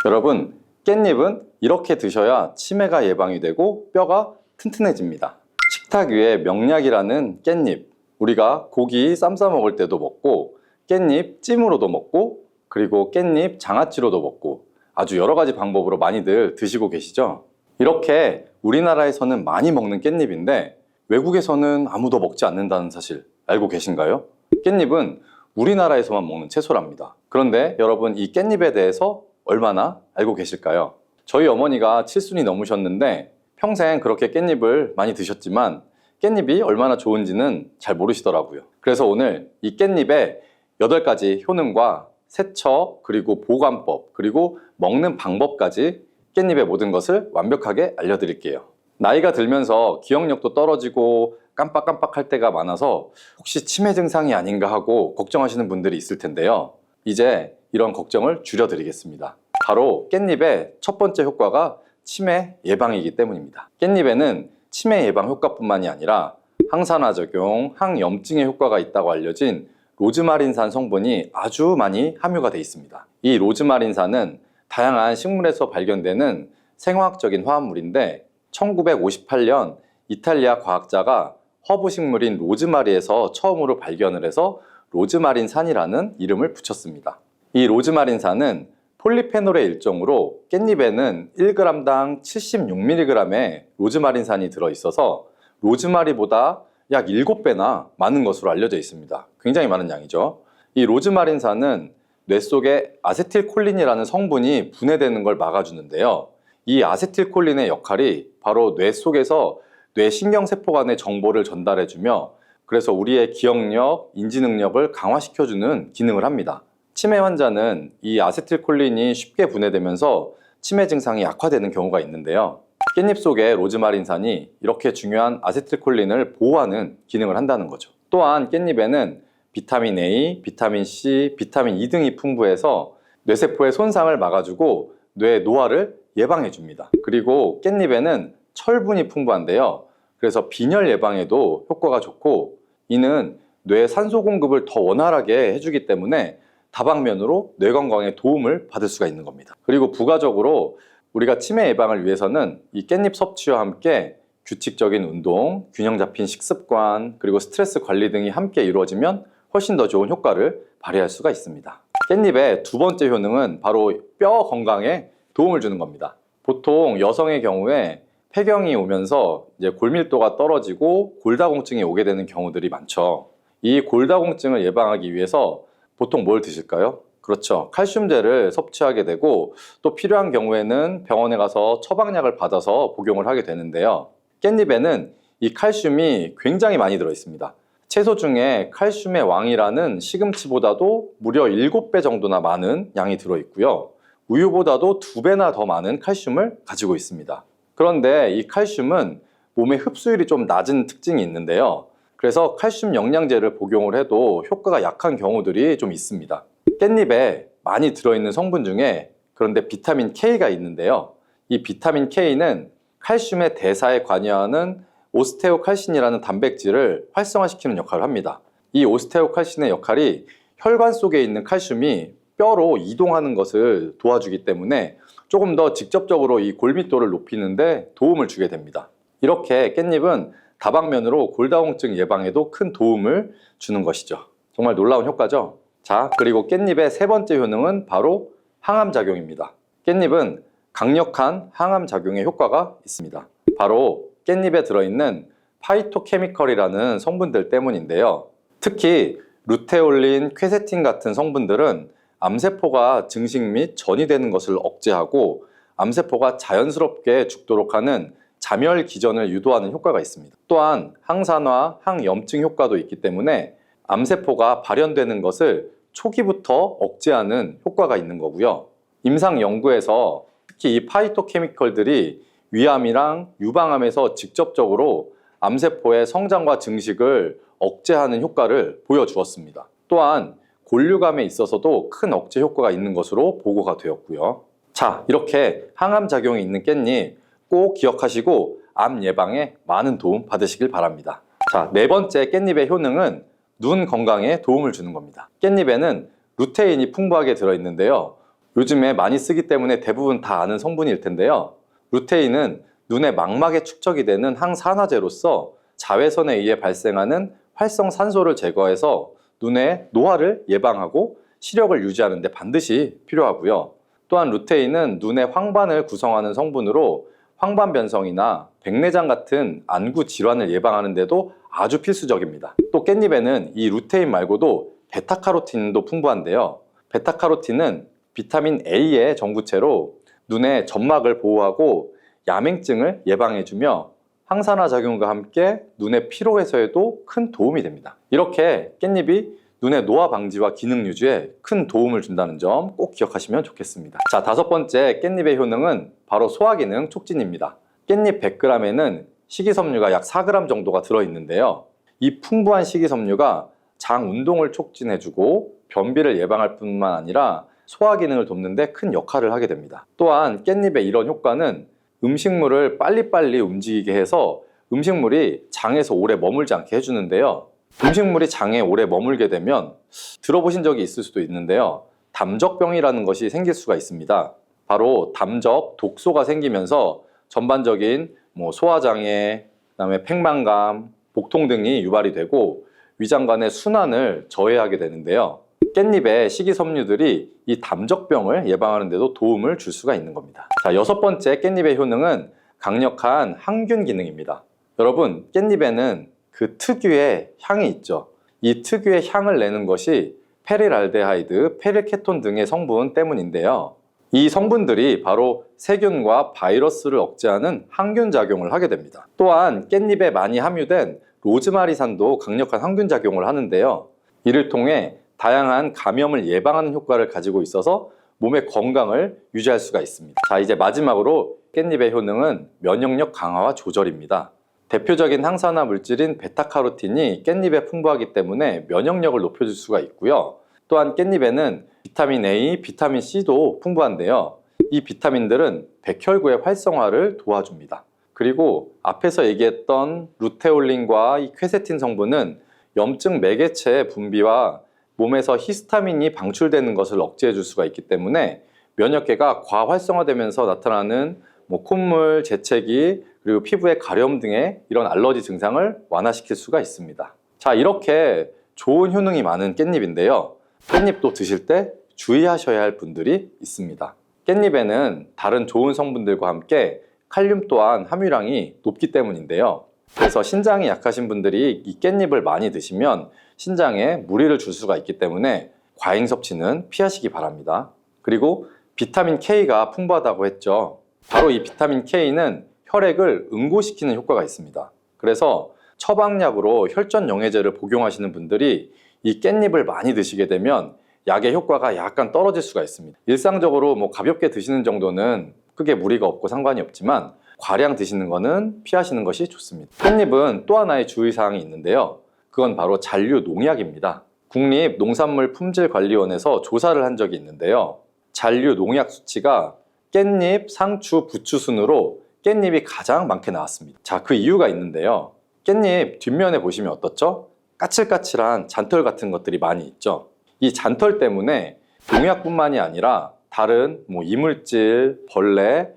여러분, 깻잎은 이렇게 드셔야 치매가 예방이 되고 뼈가 튼튼해집니다. 식탁 위에 명약이라는 깻잎, 우리가 고기 쌈 싸 먹을 때도 먹고 깻잎 찜으로도 먹고 그리고 깻잎 장아찌로도 먹고 아주 여러 가지 방법으로 많이들 드시고 계시죠? 이렇게 우리나라에서는 많이 먹는 깻잎인데 외국에서는 아무도 먹지 않는다는 사실 알고 계신가요? 깻잎은 우리나라에서만 먹는 채소랍니다. 그런데 여러분, 이 깻잎에 대해서 얼마나 알고 계실까요? 저희 어머니가 7순이 넘으셨는데 평생 그렇게 깻잎을 많이 드셨지만 깻잎이 얼마나 좋은지는 잘 모르시더라고요. 그래서 오늘 이 깻잎의 8가지 효능과 세척, 그리고 보관법, 그리고 먹는 방법까지 깻잎의 모든 것을 완벽하게 알려드릴게요. 나이가 들면서 기억력도 떨어지고 깜빡깜빡할 때가 많아서 혹시 치매 증상이 아닌가 하고 걱정하시는 분들이 있을 텐데요. 이제 이런 걱정을 줄여드리겠습니다. 바로 깻잎의 첫 번째 효과가 치매 예방이기 때문입니다. 깻잎에는 치매 예방 효과뿐만이 아니라 항산화 작용, 항염증의 효과가 있다고 알려진 로즈마린산 성분이 아주 많이 함유가 되어 있습니다. 이 로즈마린산은 다양한 식물에서 발견되는 생화학적인 화합물인데 1958년 이탈리아 과학자가 허브 식물인 로즈마리에서 처음으로 발견을 해서 로즈마린산이라는 이름을 붙였습니다. 이 로즈마린산은 폴리페놀의 일종으로 깻잎에는 1g당 76mg의 로즈마린산이 들어있어서 로즈마리보다 약 7배나 많은 것으로 알려져 있습니다. 굉장히 많은 양이죠. 이 로즈마린산은 뇌 속에 아세틸콜린이라는 성분이 분해되는 걸 막아주는데요. 이 아세틸콜린의 역할이 바로 뇌 속에서 뇌신경세포 간의 정보를 전달해주며 그래서 우리의 기억력, 인지 능력을 강화시켜주는 기능을 합니다. 치매 환자는 이 아세틸콜린이 쉽게 분해되면서 치매 증상이 약화되는 경우가 있는데요. 깻잎 속의 로즈마린산이 이렇게 중요한 아세틸콜린을 보호하는 기능을 한다는 거죠. 또한 깻잎에는 비타민 A, 비타민 C, 비타민 E 등이 풍부해서 뇌세포의 손상을 막아주고 뇌 노화를 예방해줍니다. 그리고 깻잎에는 철분이 풍부한데요. 그래서 빈혈 예방에도 효과가 좋고 이는 뇌 산소 공급을 더 원활하게 해주기 때문에 다방면으로 뇌 건강에 도움을 받을 수가 있는 겁니다. 그리고 부가적으로 우리가 치매 예방을 위해서는 이 깻잎 섭취와 함께 규칙적인 운동, 균형 잡힌 식습관, 그리고 스트레스 관리 등이 함께 이루어지면 훨씬 더 좋은 효과를 발휘할 수가 있습니다. 깻잎의 두 번째 효능은 바로 뼈 건강에 도움을 주는 겁니다. 보통 여성의 경우에 폐경이 오면서 이제 골밀도가 떨어지고 골다공증이 오게 되는 경우들이 많죠. 이 골다공증을 예방하기 위해서 보통 뭘 드실까요? 그렇죠. 칼슘제를 섭취하게 되고 또 필요한 경우에는 병원에 가서 처방약을 받아서 복용을 하게 되는데요. 깻잎에는 이 칼슘이 굉장히 많이 들어 있습니다. 채소 중에 칼슘의 왕이라는 시금치보다도 무려 7배 정도나 많은 양이 들어 있고요. 우유보다도 2배나 더 많은 칼슘을 가지고 있습니다. 그런데 이 칼슘은 몸의 흡수율이 좀 낮은 특징이 있는데요. 그래서 칼슘 영양제를 복용을 해도 효과가 약한 경우들이 좀 있습니다. 깻잎에 많이 들어있는 성분 중에 그런데 비타민 K가 있는데요. 이 비타민 K는 칼슘의 대사에 관여하는 오스테오칼신이라는 단백질을 활성화시키는 역할을 합니다. 이 오스테오칼신의 역할이 혈관 속에 있는 칼슘이 뼈로 이동하는 것을 도와주기 때문에 조금 더 직접적으로 이 골밀도를 높이는 데 도움을 주게 됩니다. 이렇게 깻잎은 다방면으로 골다공증 예방에도 큰 도움을 주는 것이죠. 정말 놀라운 효과죠? 자, 그리고 깻잎의 세 번째 효능은 바로 항암작용입니다. 깻잎은 강력한 항암작용의 효과가 있습니다. 바로 깻잎에 들어있는 파이토케미컬이라는 성분들 때문인데요. 특히 루테올린, 퀘세틴 같은 성분들은 암세포가 증식 및 전이 되는 것을 억제하고 암세포가 자연스럽게 죽도록 하는 자멸 기전을 유도하는 효과가 있습니다. 또한 항산화, 항염증 효과도 있기 때문에 암세포가 발현되는 것을 초기부터 억제하는 효과가 있는 거고요. 임상 연구에서 특히 이 파이토케미컬들이 위암이랑 유방암에서 직접적으로 암세포의 성장과 증식을 억제하는 효과를 보여주었습니다. 또한 골류감에 있어서도 큰 억제 효과가 있는 것으로 보고가 되었고요. 자, 이렇게 항암 작용이 있는 깻잎 꼭 기억하시고 암 예방에 많은 도움 받으시길 바랍니다. 자, 네 번째 깻잎의 효능은 눈 건강에 도움을 주는 겁니다. 깻잎에는 루테인이 풍부하게 들어있는데요. 요즘에 많이 쓰기 때문에 대부분 다 아는 성분일 텐데요. 루테인은 눈의 망막에 축적이 되는 항산화제로서 자외선에 의해 발생하는 활성산소를 제거해서 눈의 노화를 예방하고 시력을 유지하는 데 반드시 필요하고요. 또한 루테인은 눈의 황반을 구성하는 성분으로 황반 변성이나 백내장 같은 안구 질환을 예방하는 데도 아주 필수적입니다. 또 깻잎에는 이 루테인 말고도 베타카로틴도 풍부한데요. 베타카로틴은 비타민 A의 정구체로 눈의 점막을 보호하고 야맹증을 예방해주며 항산화 작용과 함께 눈의 피로 해소에도 큰 도움이 됩니다. 이렇게 깻잎이 눈의 노화 방지와 기능 유지에 큰 도움을 준다는 점 꼭 기억하시면 좋겠습니다. 자, 다섯 번째 깻잎의 효능은 바로 소화기능 촉진입니다. 깻잎 100g에는 식이섬유가 약 4g 정도가 들어있는데요. 이 풍부한 식이섬유가 장 운동을 촉진해주고 변비를 예방할 뿐만 아니라 소화 기능을 돕는 데 큰 역할을 하게 됩니다. 또한 깻잎의 이런 효과는 음식물을 빨리빨리 움직이게 해서 음식물이 장에서 오래 머물지 않게 해주는데요. 음식물이 장에 오래 머물게 되면 들어보신 적이 있을 수도 있는데요. 담적병이라는 것이 생길 수가 있습니다. 바로 담적, 독소가 생기면서 전반적인 소화장애, 그다음에 팽만감, 복통 등이 유발이 되고 위장관의 순환을 저해하게 되는데요. 깻잎의 식이섬유들이 이 담적병을 예방하는 데도 도움을 줄 수가 있는 겁니다. 자, 여섯 번째 깻잎의 효능은 강력한 항균 기능입니다. 여러분, 깻잎에는 그 특유의 향이 있죠. 이 특유의 향을 내는 것이 페릴알데하이드, 페릴케톤 등의 성분 때문인데요. 이 성분들이 바로 세균과 바이러스를 억제하는 항균 작용을 하게 됩니다. 또한 깻잎에 많이 함유된 로즈마리산도 강력한 항균 작용을 하는데요. 이를 통해 다양한 감염을 예방하는 효과를 가지고 있어서 몸의 건강을 유지할 수가 있습니다. 자, 이제 마지막으로 깻잎의 효능은 면역력 강화와 조절입니다. 대표적인 항산화 물질인 베타카로틴이 깻잎에 풍부하기 때문에 면역력을 높여줄 수가 있고요. 또한 깻잎에는 비타민 A, 비타민 C도 풍부한데요. 이 비타민들은 백혈구의 활성화를 도와줍니다. 그리고 앞에서 얘기했던 루테올린과 이 퀘세틴 성분은 염증 매개체의 분비와 몸에서 히스타민이 방출되는 것을 억제해 줄 수가 있기 때문에 면역계가 과활성화되면서 나타나는 콧물, 재채기, 그리고 피부의 가려움 등의 이런 알러지 증상을 완화시킬 수가 있습니다. 자, 이렇게 좋은 효능이 많은 깻잎인데요. 깻잎도 드실 때 주의하셔야 할 분들이 있습니다. 깻잎에는 다른 좋은 성분들과 함께 칼륨 또한 함유량이 높기 때문인데요. 그래서 신장이 약하신 분들이 이 깻잎을 많이 드시면 신장에 무리를 줄 수가 있기 때문에 과잉 섭취는 피하시기 바랍니다. 그리고 비타민 K가 풍부하다고 했죠. 바로 이 비타민 K는 혈액을 응고시키는 효과가 있습니다. 그래서 처방약으로 혈전 영해제를 복용하시는 분들이 이 깻잎을 많이 드시게 되면 약의 효과가 약간 떨어질 수가 있습니다. 일상적으로 가볍게 드시는 정도는 크게 무리가 없고 상관이 없지만 과량 드시는 거는 피하시는 것이 좋습니다. 깻잎은 또 하나의 주의사항이 있는데요. 그건 바로 잔류 농약입니다. 국립농산물품질관리원에서 조사를 한 적이 있는데요. 잔류 농약 수치가 깻잎, 상추, 부추 순으로 깻잎이 가장 많게 나왔습니다. 자, 그 이유가 있는데요. 깻잎 뒷면에 보시면 어떻죠? 까칠까칠한 잔털 같은 것들이 많이 있죠. 이 잔털 때문에 농약뿐만이 아니라 다른 이물질, 벌레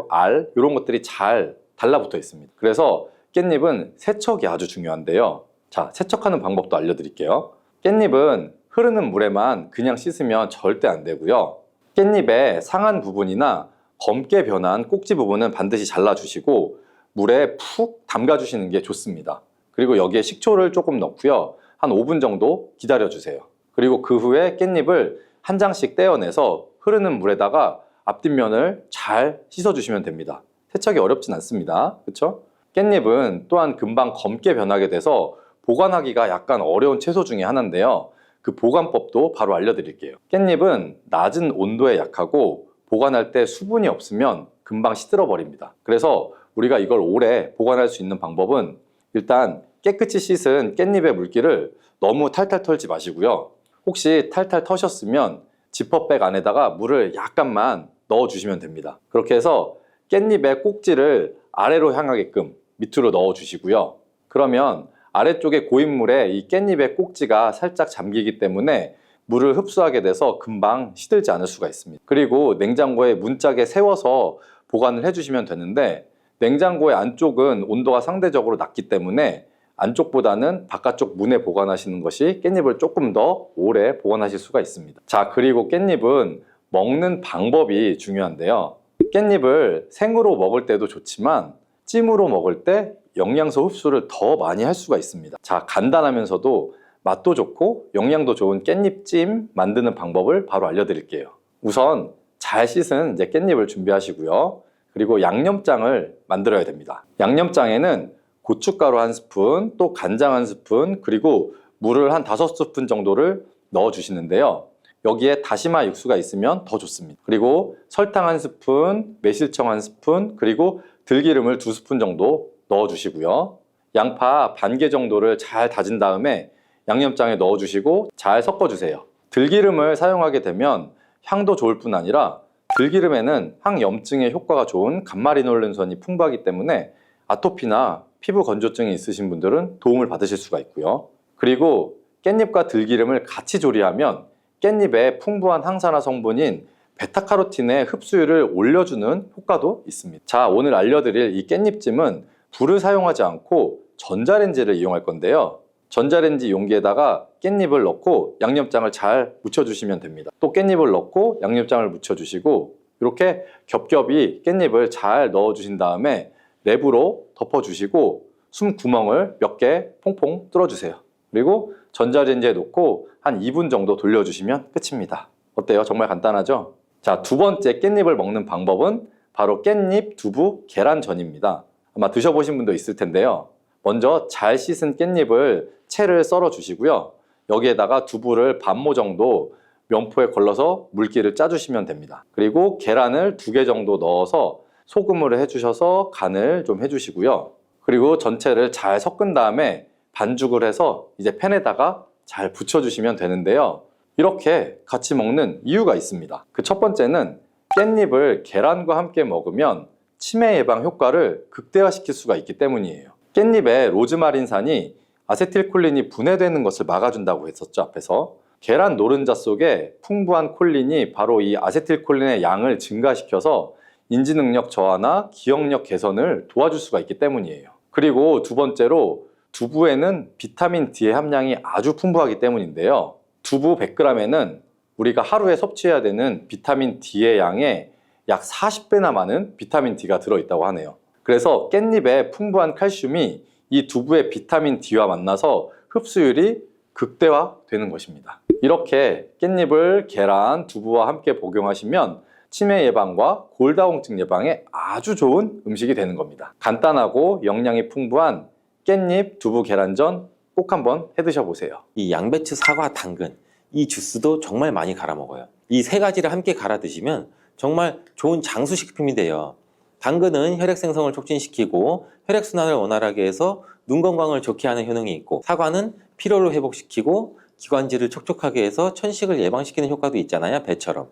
알 이런 것들이 잘 달라붙어 있습니다. 그래서 깻잎은 세척이 아주 중요한데요. 자, 세척하는 방법도 알려드릴게요. 깻잎은 흐르는 물에만 그냥 씻으면 절대 안 되고요. 깻잎의 상한 부분이나 검게 변한 꼭지 부분은 반드시 잘라주시고 물에 푹 담가주시는 게 좋습니다. 그리고 여기에 식초를 조금 넣고요. 한 5분 정도 기다려주세요. 그리고 그 후에 깻잎을 한 장씩 떼어내서 흐르는 물에다가 앞뒷면을 잘 씻어주시면 됩니다. 세척이 어렵진 않습니다. 그렇죠? 깻잎은 또한 금방 검게 변하게 돼서 보관하기가 약간 어려운 채소 중에 하나인데요. 그 보관법도 바로 알려드릴게요. 깻잎은 낮은 온도에 약하고 보관할 때 수분이 없으면 금방 시들어 버립니다. 그래서 우리가 이걸 오래 보관할 수 있는 방법은 일단 깨끗이 씻은 깻잎의 물기를 너무 탈탈 털지 마시고요. 혹시 탈탈 터셨으면 지퍼백 안에다가 물을 약간만 넣어주시면 됩니다. 그렇게 해서 깻잎의 꼭지를 아래로 향하게끔 밑으로 넣어주시고요. 그러면 아래쪽에 고인물에 이 깻잎의 꼭지가 살짝 잠기기 때문에 물을 흡수하게 돼서 금방 시들지 않을 수가 있습니다. 그리고 냉장고에 문짝에 세워서 보관을 해주시면 되는데 냉장고의 안쪽은 온도가 상대적으로 낮기 때문에 안쪽보다는 바깥쪽 문에 보관하시는 것이 깻잎을 조금 더 오래 보관하실 수가 있습니다. 자, 그리고 깻잎은 먹는 방법이 중요한데요. 깻잎을 생으로 먹을 때도 좋지만 찜으로 먹을 때 영양소 흡수를 더 많이 할 수가 있습니다. 자, 간단하면서도 맛도 좋고 영양도 좋은 깻잎찜 만드는 방법을 바로 알려드릴게요. 우선 잘 씻은 이제 깻잎을 준비하시고요. 그리고 양념장을 만들어야 됩니다. 양념장에는 고춧가루 1스푼, 또 간장 1스푼, 그리고 물을 한 5스푼 정도를 넣어주시는데요. 여기에 다시마 육수가 있으면 더 좋습니다. 그리고 설탕 1스푼, 매실청 1스푼, 그리고 들기름을 2스푼 정도 넣어주시고요. 양파 반 개 정도를 잘 다진 다음에 양념장에 넣어주시고 잘 섞어주세요. 들기름을 사용하게 되면 향도 좋을 뿐 아니라 들기름에는 항염증에 효과가 좋은 감마리놀렌산이 풍부하기 때문에 아토피나 피부 건조증이 있으신 분들은 도움을 받으실 수가 있고요. 그리고 깻잎과 들기름을 같이 조리하면 깻잎의 풍부한 항산화 성분인 베타카로틴의 흡수율을 올려주는 효과도 있습니다. 자, 오늘 알려드릴 이 깻잎찜은 불을 사용하지 않고 전자레인지를 이용할 건데요. 전자레인지 용기에다가 깻잎을 넣고 양념장을 잘 묻혀주시면 됩니다. 또 깻잎을 넣고 양념장을 묻혀주시고 이렇게 겹겹이 깻잎을 잘 넣어주신 다음에 랩으로 덮어주시고 숨 구멍을 몇 개 퐁퐁 뚫어주세요. 그리고 전자레인지에 놓고 한 2분 정도 돌려주시면 끝입니다. 어때요? 정말 간단하죠? 자, 두 번째 깻잎을 먹는 방법은 바로 깻잎 두부 계란전입니다. 아마 드셔보신 분도 있을 텐데요. 먼저 잘 씻은 깻잎을 채를 썰어 주시고요. 여기에다가 두부를 반모 정도 면포에 걸러서 물기를 짜주시면 됩니다. 그리고 계란을 2개 정도 넣어서 소금으로 해주셔서 간을 좀 해주시고요. 그리고 전체를 잘 섞은 다음에 반죽을 해서 이제 팬에다가 잘 부쳐주시면 되는데요. 이렇게 같이 먹는 이유가 있습니다. 그 첫 번째는 깻잎을 계란과 함께 먹으면 치매 예방 효과를 극대화시킬 수가 있기 때문이에요. 깻잎에 로즈마린산이 아세틸콜린이 분해되는 것을 막아준다고 했었죠, 앞에서. 계란 노른자 속에 풍부한 콜린이 바로 이 아세틸콜린의 양을 증가시켜서 인지 능력 저하나 기억력 개선을 도와줄 수가 있기 때문이에요. 그리고 두 번째로 두부에는 비타민 D의 함량이 아주 풍부하기 때문인데요. 두부 100g에는 우리가 하루에 섭취해야 되는 비타민 D의 양의 약 40배나 많은 비타민 D가 들어있다고 하네요. 그래서 깻잎에 풍부한 칼슘이 이 두부의 비타민 D와 만나서 흡수율이 극대화되는 것입니다. 이렇게 깻잎을 계란, 두부와 함께 복용하시면 치매 예방과 골다공증 예방에 아주 좋은 음식이 되는 겁니다. 간단하고 영양이 풍부한 깻잎 두부 계란전 꼭 한번 해 드셔보세요. 이 양배추, 사과, 당근 이 주스도 정말 많이 갈아 먹어요. 이 세 가지를 함께 갈아 드시면 정말 좋은 장수식품이 돼요. 당근은 혈액 생성을 촉진시키고 혈액순환을 원활하게 해서 눈 건강을 좋게 하는 효능이 있고, 사과는 피로를 회복시키고 기관지를 촉촉하게 해서 천식을 예방시키는 효과도 있잖아요, 배처럼.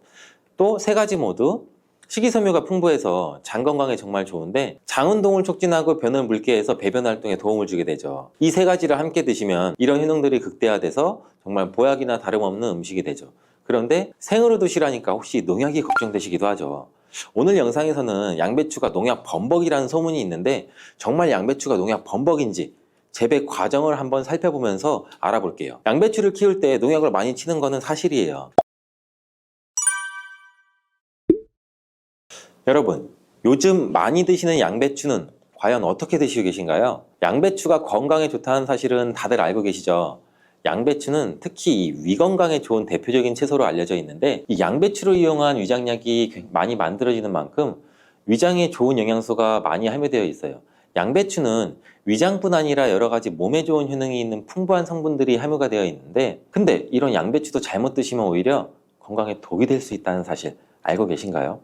또 세 가지 모두 식이섬유가 풍부해서 장 건강에 정말 좋은데 장 운동을 촉진하고 변을 묽게 해서 배변 활동에 도움을 주게 되죠. 이 세 가지를 함께 드시면 이런 효능들이 극대화돼서 정말 보약이나 다름없는 음식이 되죠. 그런데 생으로 드시라니까 혹시 농약이 걱정되시기도 하죠. 오늘 영상에서는 양배추가 농약 범벅이라는 소문이 있는데 정말 양배추가 농약 범벅인지 재배 과정을 한번 살펴보면서 알아볼게요. 양배추를 키울 때 농약을 많이 치는 거는 사실이에요. 여러분, 요즘 많이 드시는 양배추는 과연 어떻게 드시고 계신가요? 양배추가 건강에 좋다는 사실은 다들 알고 계시죠? 양배추는 특히 이 위 건강에 좋은 대표적인 채소로 알려져 있는데, 이 양배추를 이용한 위장약이 많이 만들어지는 만큼 위장에 좋은 영양소가 많이 함유되어 있어요. 양배추는 위장뿐 아니라 여러 가지 몸에 좋은 효능이 있는 풍부한 성분들이 함유가 되어 있는데, 근데 이런 양배추도 잘못 드시면 오히려 건강에 독이 될 수 있다는 사실 알고 계신가요?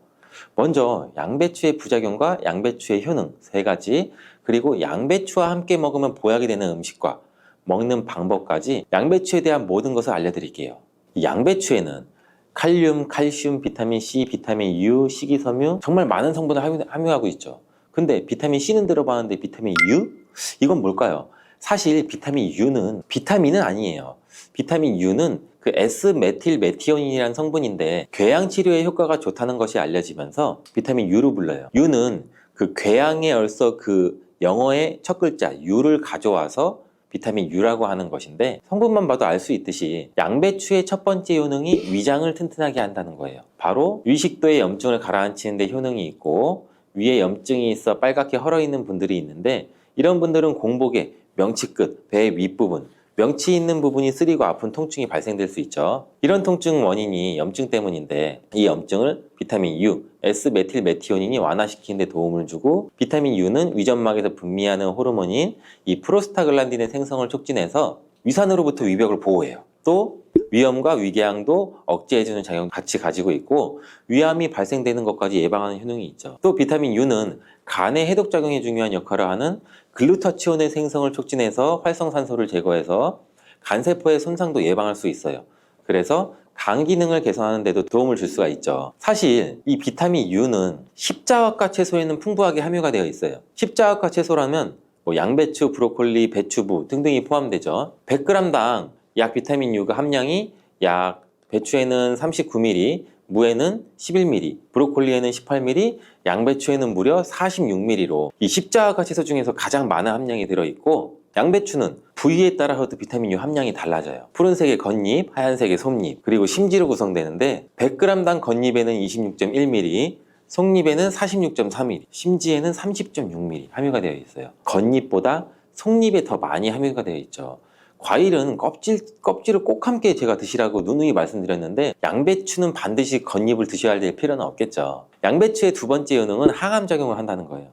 먼저 양배추의 부작용과 양배추의 효능 세 가지, 그리고 양배추와 함께 먹으면 보약이 되는 음식과 먹는 방법까지 양배추에 대한 모든 것을 알려드릴게요. 이 양배추에는 칼륨, 칼슘, 비타민 C, 비타민 U, 식이섬유 정말 많은 성분을 함유하고 있죠. 근데 비타민 C는 들어봤는데 비타민 U? 이건 뭘까요? 사실 비타민 U는 비타민은 아니에요. 비타민 U는 그 S메틸메티오닌이라는 성분인데 궤양 치료에 효과가 좋다는 것이 알려지면서 비타민 U로 불러요. U는 그 궤양에 얼서 그 영어의 첫 글자 U를 가져와서 비타민 U라고 하는 것인데, 성분만 봐도 알 수 있듯이 양배추의 첫 번째 효능이 위장을 튼튼하게 한다는 거예요. 바로 위식도의 염증을 가라앉히는 데 효능이 있고, 위에 염증이 있어 빨갛게 헐어있는 분들이 있는데, 이런 분들은 공복에 명치 끝, 배 윗부분, 명치 있는 부분이 쓰리고 아픈 통증이 발생될 수 있죠. 이런 통증 원인이 염증 때문인데, 이 염증을 비타민 U, S메틸메티오닌이 완화시키는 데 도움을 주고, 비타민 U는 위점막에서 분비하는 호르몬인 이 프로스타글란딘의 생성을 촉진해서 위산으로부터 위벽을 보호해요. 또 위염과 위궤양도 억제해주는 작용을 같이 가지고 있고, 위암이 발생되는 것까지 예방하는 효능이 있죠. 또 비타민 U는 간의 해독작용에 중요한 역할을 하는 글루타치온의 생성을 촉진해서 활성산소를 제거해서 간세포의 손상도 예방할 수 있어요. 그래서 간 기능을 개선하는 데도 도움을 줄 수가 있죠. 사실 이 비타민 U는 십자화과 채소에는 풍부하게 함유가 되어 있어요. 십자화과 채소라면 뭐 양배추, 브로콜리, 배추부 등등이 포함되죠. 100g당 약 비타민 U가 함량이 약 배추에는 39mg, 무에는 11mg, 브로콜리에는 18mg, 양배추에는 무려 46mg로 이 십자화과 채소 중에서 가장 많은 함량이 들어있고, 양배추는 부위에 따라서도 비타민 U 함량이 달라져요. 푸른색의 겉잎, 하얀색의 속잎, 그리고 심지로 구성되는데 100g당 겉잎에는 26.1mg, 속잎에는 46.3mg, 심지에는 30.6mg 함유가 되어 있어요. 겉잎보다 속잎에 더 많이 함유가 되어 있죠. 과일은 껍질을 꼭 함께 제가 드시라고 누누이 말씀드렸는데, 양배추는 반드시 겉잎을 드셔야 될 필요는 없겠죠. 양배추의 두 번째 효능은 항암작용을 한다는 거예요.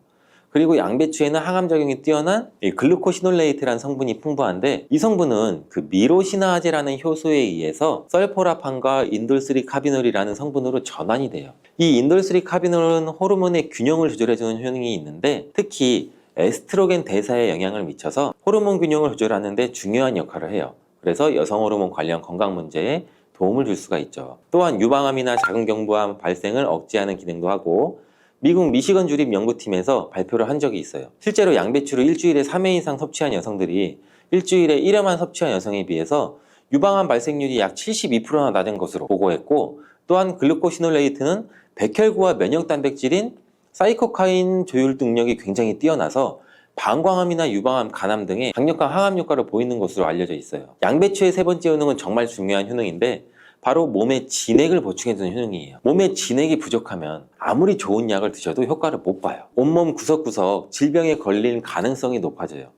그리고 양배추에는 항암작용이 뛰어난 글루코시놀레이트라는 성분이 풍부한데, 이 성분은 그 미로시나아제라는 효소에 의해서 설포라판과 인돌3카비놀이라는 성분으로 전환이 돼요. 이 인돌3카비놀은 호르몬의 균형을 조절해주는 효능이 있는데, 특히 에스트로겐 대사에 영향을 미쳐서 호르몬 균형을 조절하는 데 중요한 역할을 해요. 그래서 여성 호르몬 관련 건강 문제에 도움을 줄 수가 있죠. 또한 유방암이나 자궁경부암 발생을 억제하는 기능도 하고, 미국 미시건 주립 연구팀에서 발표를 한 적이 있어요. 실제로 양배추를 일주일에 3회 이상 섭취한 여성들이 일주일에 1회만 섭취한 여성에 비해서 유방암 발생률이 약 72%나 낮은 것으로 보고했고, 또한 글루코시놀레이트는 백혈구와 면역 단백질인 사이코카인 조율 능력이 굉장히 뛰어나서 방광암이나 유방암, 간암 등의 강력한 항암 효과를 보이는 것으로 알려져 있어요. 양배추의 세 번째 효능은 정말 중요한 효능인데, 바로 몸에 진액을 보충해주는 효능이에요. 몸에 진액이 부족하면 아무리 좋은 약을 드셔도 효과를 못 봐요. 온몸 구석구석 질병에 걸릴 가능성이 높아져요.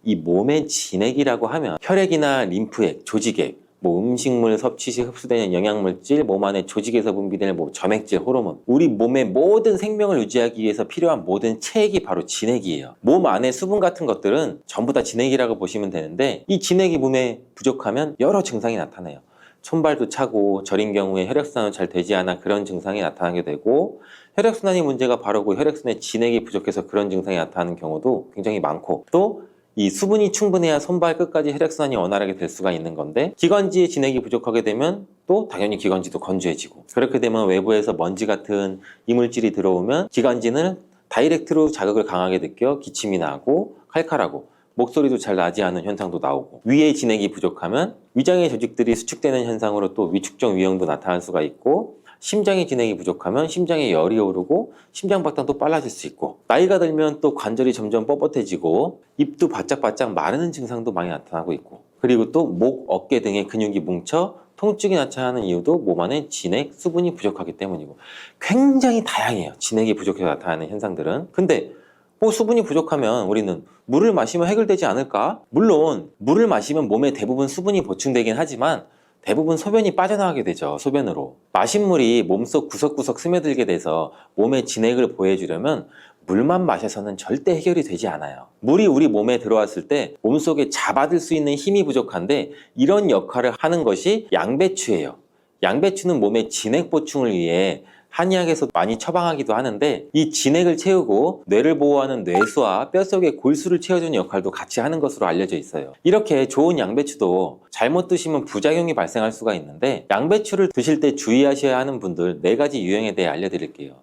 이 몸의 진액이라고 하면 혈액이나 림프액, 조직액, 음식물 섭취 시 흡수되는 영양물질, 몸 안에 조직에서 분비되는 점액질, 호르몬, 우리 몸의 모든 생명을 유지하기 위해서 필요한 모든 체액이 바로 진액이에요. 몸 안에 수분 같은 것들은 전부 다 진액이라고 보시면 되는데, 이 진액이 몸에 부족하면 여러 증상이 나타나요. 손발도 차고, 저린 경우에 혈액순환이 잘 되지 않아 그런 증상이 나타나게 되고, 혈액순환이 문제가 바로고 혈액순환에 진액이 부족해서 그런 증상이 나타나는 경우도 굉장히 많고, 또 이 수분이 충분해야 손발 끝까지 혈액순환이 원활하게 될 수가 있는 건데, 기관지에 진액이 부족하게 되면 또 당연히 기관지도 건조해지고, 그렇게 되면 외부에서 먼지 같은 이물질이 들어오면 기관지는 다이렉트로 자극을 강하게 느껴 기침이 나고 칼칼하고 목소리도 잘 나지 않는 현상도 나오고, 위에 진액이 부족하면 위장의 조직들이 수축되는 현상으로 또 위축적 위형도 나타날 수가 있고, 심장의 진액이 부족하면 심장에 열이 오르고 심장박동도 빨라질 수 있고, 나이가 들면 또 관절이 점점 뻣뻣해지고 입도 바짝바짝 마르는 증상도 많이 나타나고 있고, 그리고 또 목, 어깨 등의 근육이 뭉쳐 통증이 나타나는 이유도 몸 안에 진액, 수분이 부족하기 때문이고, 굉장히 다양해요. 진액이 부족해서 나타나는 현상들은. 근데 수분이 부족하면 우리는 물을 마시면 해결되지 않을까? 물론 물을 마시면 몸에 대부분 수분이 보충되긴 하지만 대부분 소변이 빠져나가게 되죠. 소변으로. 마신 물이 몸속 구석구석 스며들게 돼서 몸에 진액을 보해주려면 물만 마셔서는 절대 해결이 되지 않아요. 물이 우리 몸에 들어왔을 때 몸속에 잡아들 수 있는 힘이 부족한데, 이런 역할을 하는 것이 양배추예요. 양배추는 몸의 진액 보충을 위해 한의학에서 많이 처방하기도 하는데 이 진액을 채우고 뇌를 보호하는 뇌수와 뼛속의 골수를 채워주는 역할도 같이 하는 것으로 알려져 있어요. 이렇게 좋은 양배추도 잘못 드시면 부작용이 발생할 수가 있는데 양배추를 드실 때 주의하셔야 하는 분들 4가지 유형에 대해 알려드릴게요.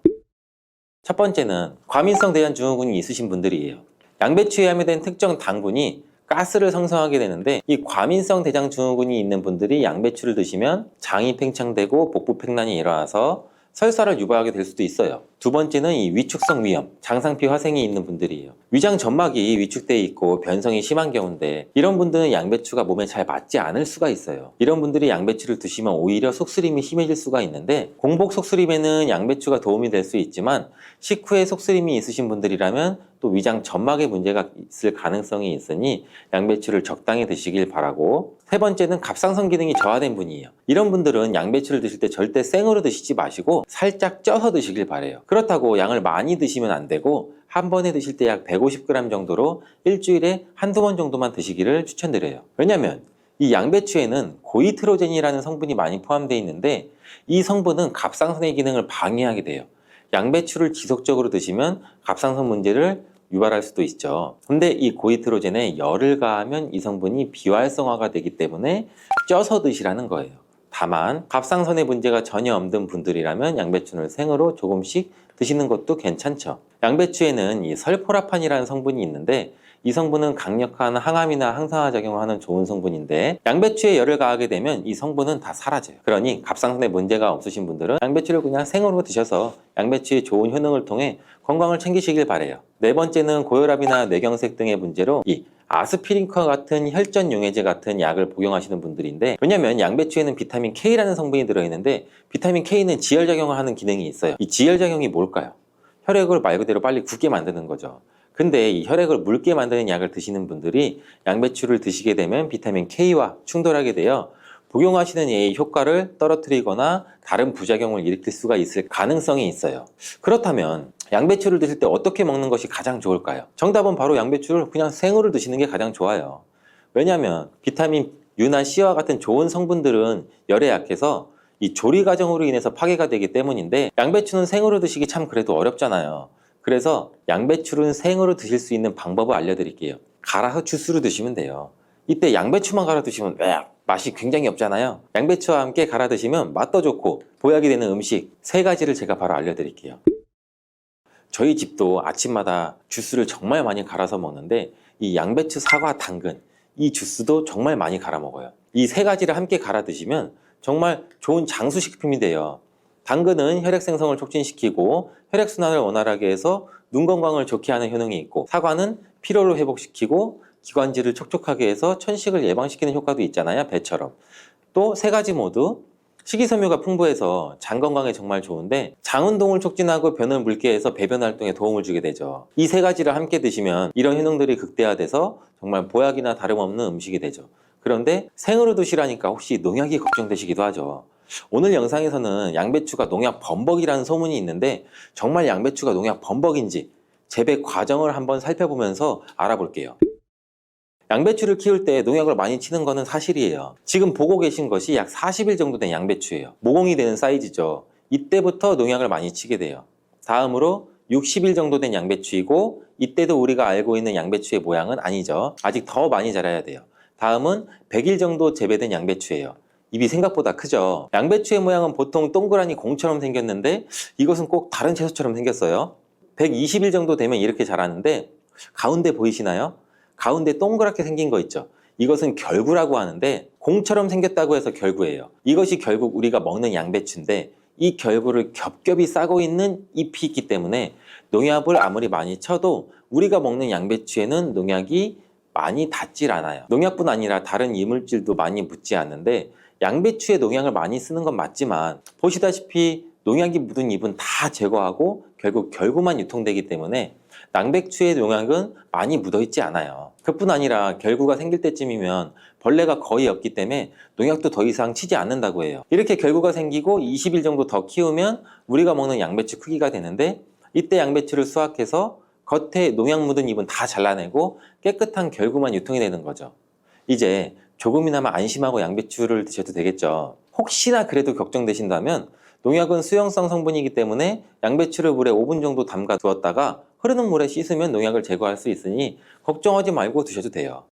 첫 번째는 과민성 대장증후군이 있으신 분들이에요. 양배추에 함유된 특정 당분이 가스를 생성하게 되는데 이 과민성 대장증후군이 있는 분들이 양배추를 드시면 장이 팽창되고 복부팽만이 일어나서 설사를 유발하게 될 수도 있어요. 두 번째는 이 위축성 위염, 장상피 화생이 있는 분들이에요. 위장 점막이 위축돼 있고 변성이 심한 경우인데 이런 분들은 양배추가 몸에 잘 맞지 않을 수가 있어요. 이런 분들이 양배추를 드시면 오히려 속쓰림이 심해질 수가 있는데 공복 속쓰림에는 양배추가 도움이 될 수 있지만 식후에 속쓰림이 있으신 분들이라면 또 위장 점막에 문제가 있을 가능성이 있으니 양배추를 적당히 드시길 바라고, 세 번째는 갑상선 기능이 저하된 분이에요. 이런 분들은 양배추를 드실 때 절대 생으로 드시지 마시고 살짝 쪄서 드시길 바래요. 그렇다고 양을 많이 드시면 안 되고 한 번에 드실 때 약 150g 정도로 일주일에 한두 번 정도만 드시기를 추천드려요. 왜냐면 이 양배추에는 고이트로젠이라는 성분이 많이 포함되어 있는데 이 성분은 갑상선의 기능을 방해하게 돼요. 양배추를 지속적으로 드시면 갑상선 문제를 유발할 수도 있죠. 근데 이 고이트로젠에 열을 가하면 이 성분이 비활성화가 되기 때문에 쪄서 드시라는 거예요. 다만 갑상선에 문제가 전혀 없는 분들이라면 양배추를 생으로 조금씩 드시는 것도 괜찮죠. 양배추에는 이 설포라판이라는 성분이 있는데 이 성분은 강력한 항암이나 항산화 작용을 하는 좋은 성분인데 양배추에 열을 가하게 되면 이 성분은 다 사라져요. 그러니 갑상선에 문제가 없으신 분들은 양배추를 그냥 생으로 드셔서 양배추의 좋은 효능을 통해 건강을 챙기시길 바래요. 네 번째는 고혈압이나 뇌경색 등의 문제로 이 아스피린과 같은 혈전 용해제 같은 약을 복용하시는 분들인데, 왜냐면 양배추에는 비타민 K라는 성분이 들어있는데 비타민 K는 지혈작용을 하는 기능이 있어요. 이 지혈작용이 뭘까요? 혈액을 말 그대로 빨리 굳게 만드는 거죠. 근데 이 혈액을 묽게 만드는 약을 드시는 분들이 양배추를 드시게 되면 비타민 K와 충돌하게 되어 복용하시는 약의 효과를 떨어뜨리거나 다른 부작용을 일으킬 수가 있을 가능성이 있어요. 그렇다면 양배추를 드실 때 어떻게 먹는 것이 가장 좋을까요? 정답은 바로 양배추를 그냥 생으로 드시는 게 가장 좋아요. 왜냐하면 비타민 U나 C와 같은 좋은 성분들은 열에 약해서 이 조리 과정으로 인해서 파괴가 되기 때문인데 양배추는 생으로 드시기 참 그래도 어렵잖아요. 그래서 양배추를 생으로 드실 수 있는 방법을 알려드릴게요. 갈아서 주스로 드시면 돼요. 이때 양배추만 갈아 드시면 맛이 굉장히 없잖아요. 양배추와 함께 갈아 드시면 맛도 좋고 보약이 되는 음식 3가지를 제가 바로 알려드릴게요. 저희 집도 아침마다 주스를 정말 많이 갈아서 먹는데 이 양배추, 사과, 당근 이 주스도 정말 많이 갈아 먹어요. 이 3가지를 함께 갈아 드시면 정말 좋은 장수식품이 돼요. 당근은 혈액 생성을 촉진시키고 혈액순환을 원활하게 해서 눈 건강을 좋게 하는 효능이 있고, 사과는 피로를 회복시키고 기관지를 촉촉하게 해서 천식을 예방시키는 효과도 있잖아요, 배처럼. 또 3가지 모두 식이섬유가 풍부해서 장 건강에 정말 좋은데 장 운동을 촉진하고 변을 묽게 해서 배변 활동에 도움을 주게 되죠. 이 3가지를 함께 드시면 이런 효능들이 극대화돼서 정말 보약이나 다름없는 음식이 되죠. 그런데 생으로 드시라니까 혹시 농약이 걱정되시기도 하죠. 오늘 영상에서는 양배추가 농약 범벅이라는 소문이 있는데 정말 양배추가 농약 범벅인지 재배 과정을 한번 살펴보면서 알아볼게요. 양배추를 키울 때 농약을 많이 치는 거는 사실이에요. 지금 보고 계신 것이 약 40일 정도 된 양배추예요. 모공이 되는 사이즈죠. 이때부터 농약을 많이 치게 돼요. 다음으로 60일 정도 된 양배추이고 이때도 우리가 알고 있는 양배추의 모양은 아니죠. 아직 더 많이 자라야 돼요. 다음은 100일 정도 재배된 양배추예요. 입이 생각보다 크죠. 양배추의 모양은 보통 동그라니 공처럼 생겼는데 이것은 꼭 다른 채소처럼 생겼어요. 120일 정도 되면 이렇게 자라는데 가운데 보이시나요? 가운데 동그랗게 생긴 거 있죠. 이것은 결구라고 하는데 공처럼 생겼다고 해서 결구예요. 이것이 결국 우리가 먹는 양배추인데 이 결구를 겹겹이 싸고 있는 잎이 있기 때문에 농약을 아무리 많이 쳐도 우리가 먹는 양배추에는 농약이 많이 닿질 않아요. 농약뿐 아니라 다른 이물질도 많이 묻지 않는데 양배추에 농약을 많이 쓰는 건 맞지만 보시다시피 농약이 묻은 잎은 다 제거하고 결국 결구만 유통되기 때문에 양배추의 농약은 많이 묻어있지 않아요. 그뿐 아니라 결구가 생길 때쯤이면 벌레가 거의 없기 때문에 농약도 더 이상 치지 않는다고 해요. 이렇게 결구가 생기고 20일 정도 더 키우면 우리가 먹는 양배추 크기가 되는데 이때 양배추를 수확해서 겉에 농약 묻은 잎은 다 잘라내고 깨끗한 결구만 유통이 되는 거죠. 이제 조금이나마 안심하고 양배추를 드셔도 되겠죠. 혹시나 그래도 걱정되신다면 농약은 수용성 성분이기 때문에 양배추를 물에 5분 정도 담가 두었다가 흐르는 물에 씻으면 농약을 제거할 수 있으니 걱정하지 말고 드셔도 돼요.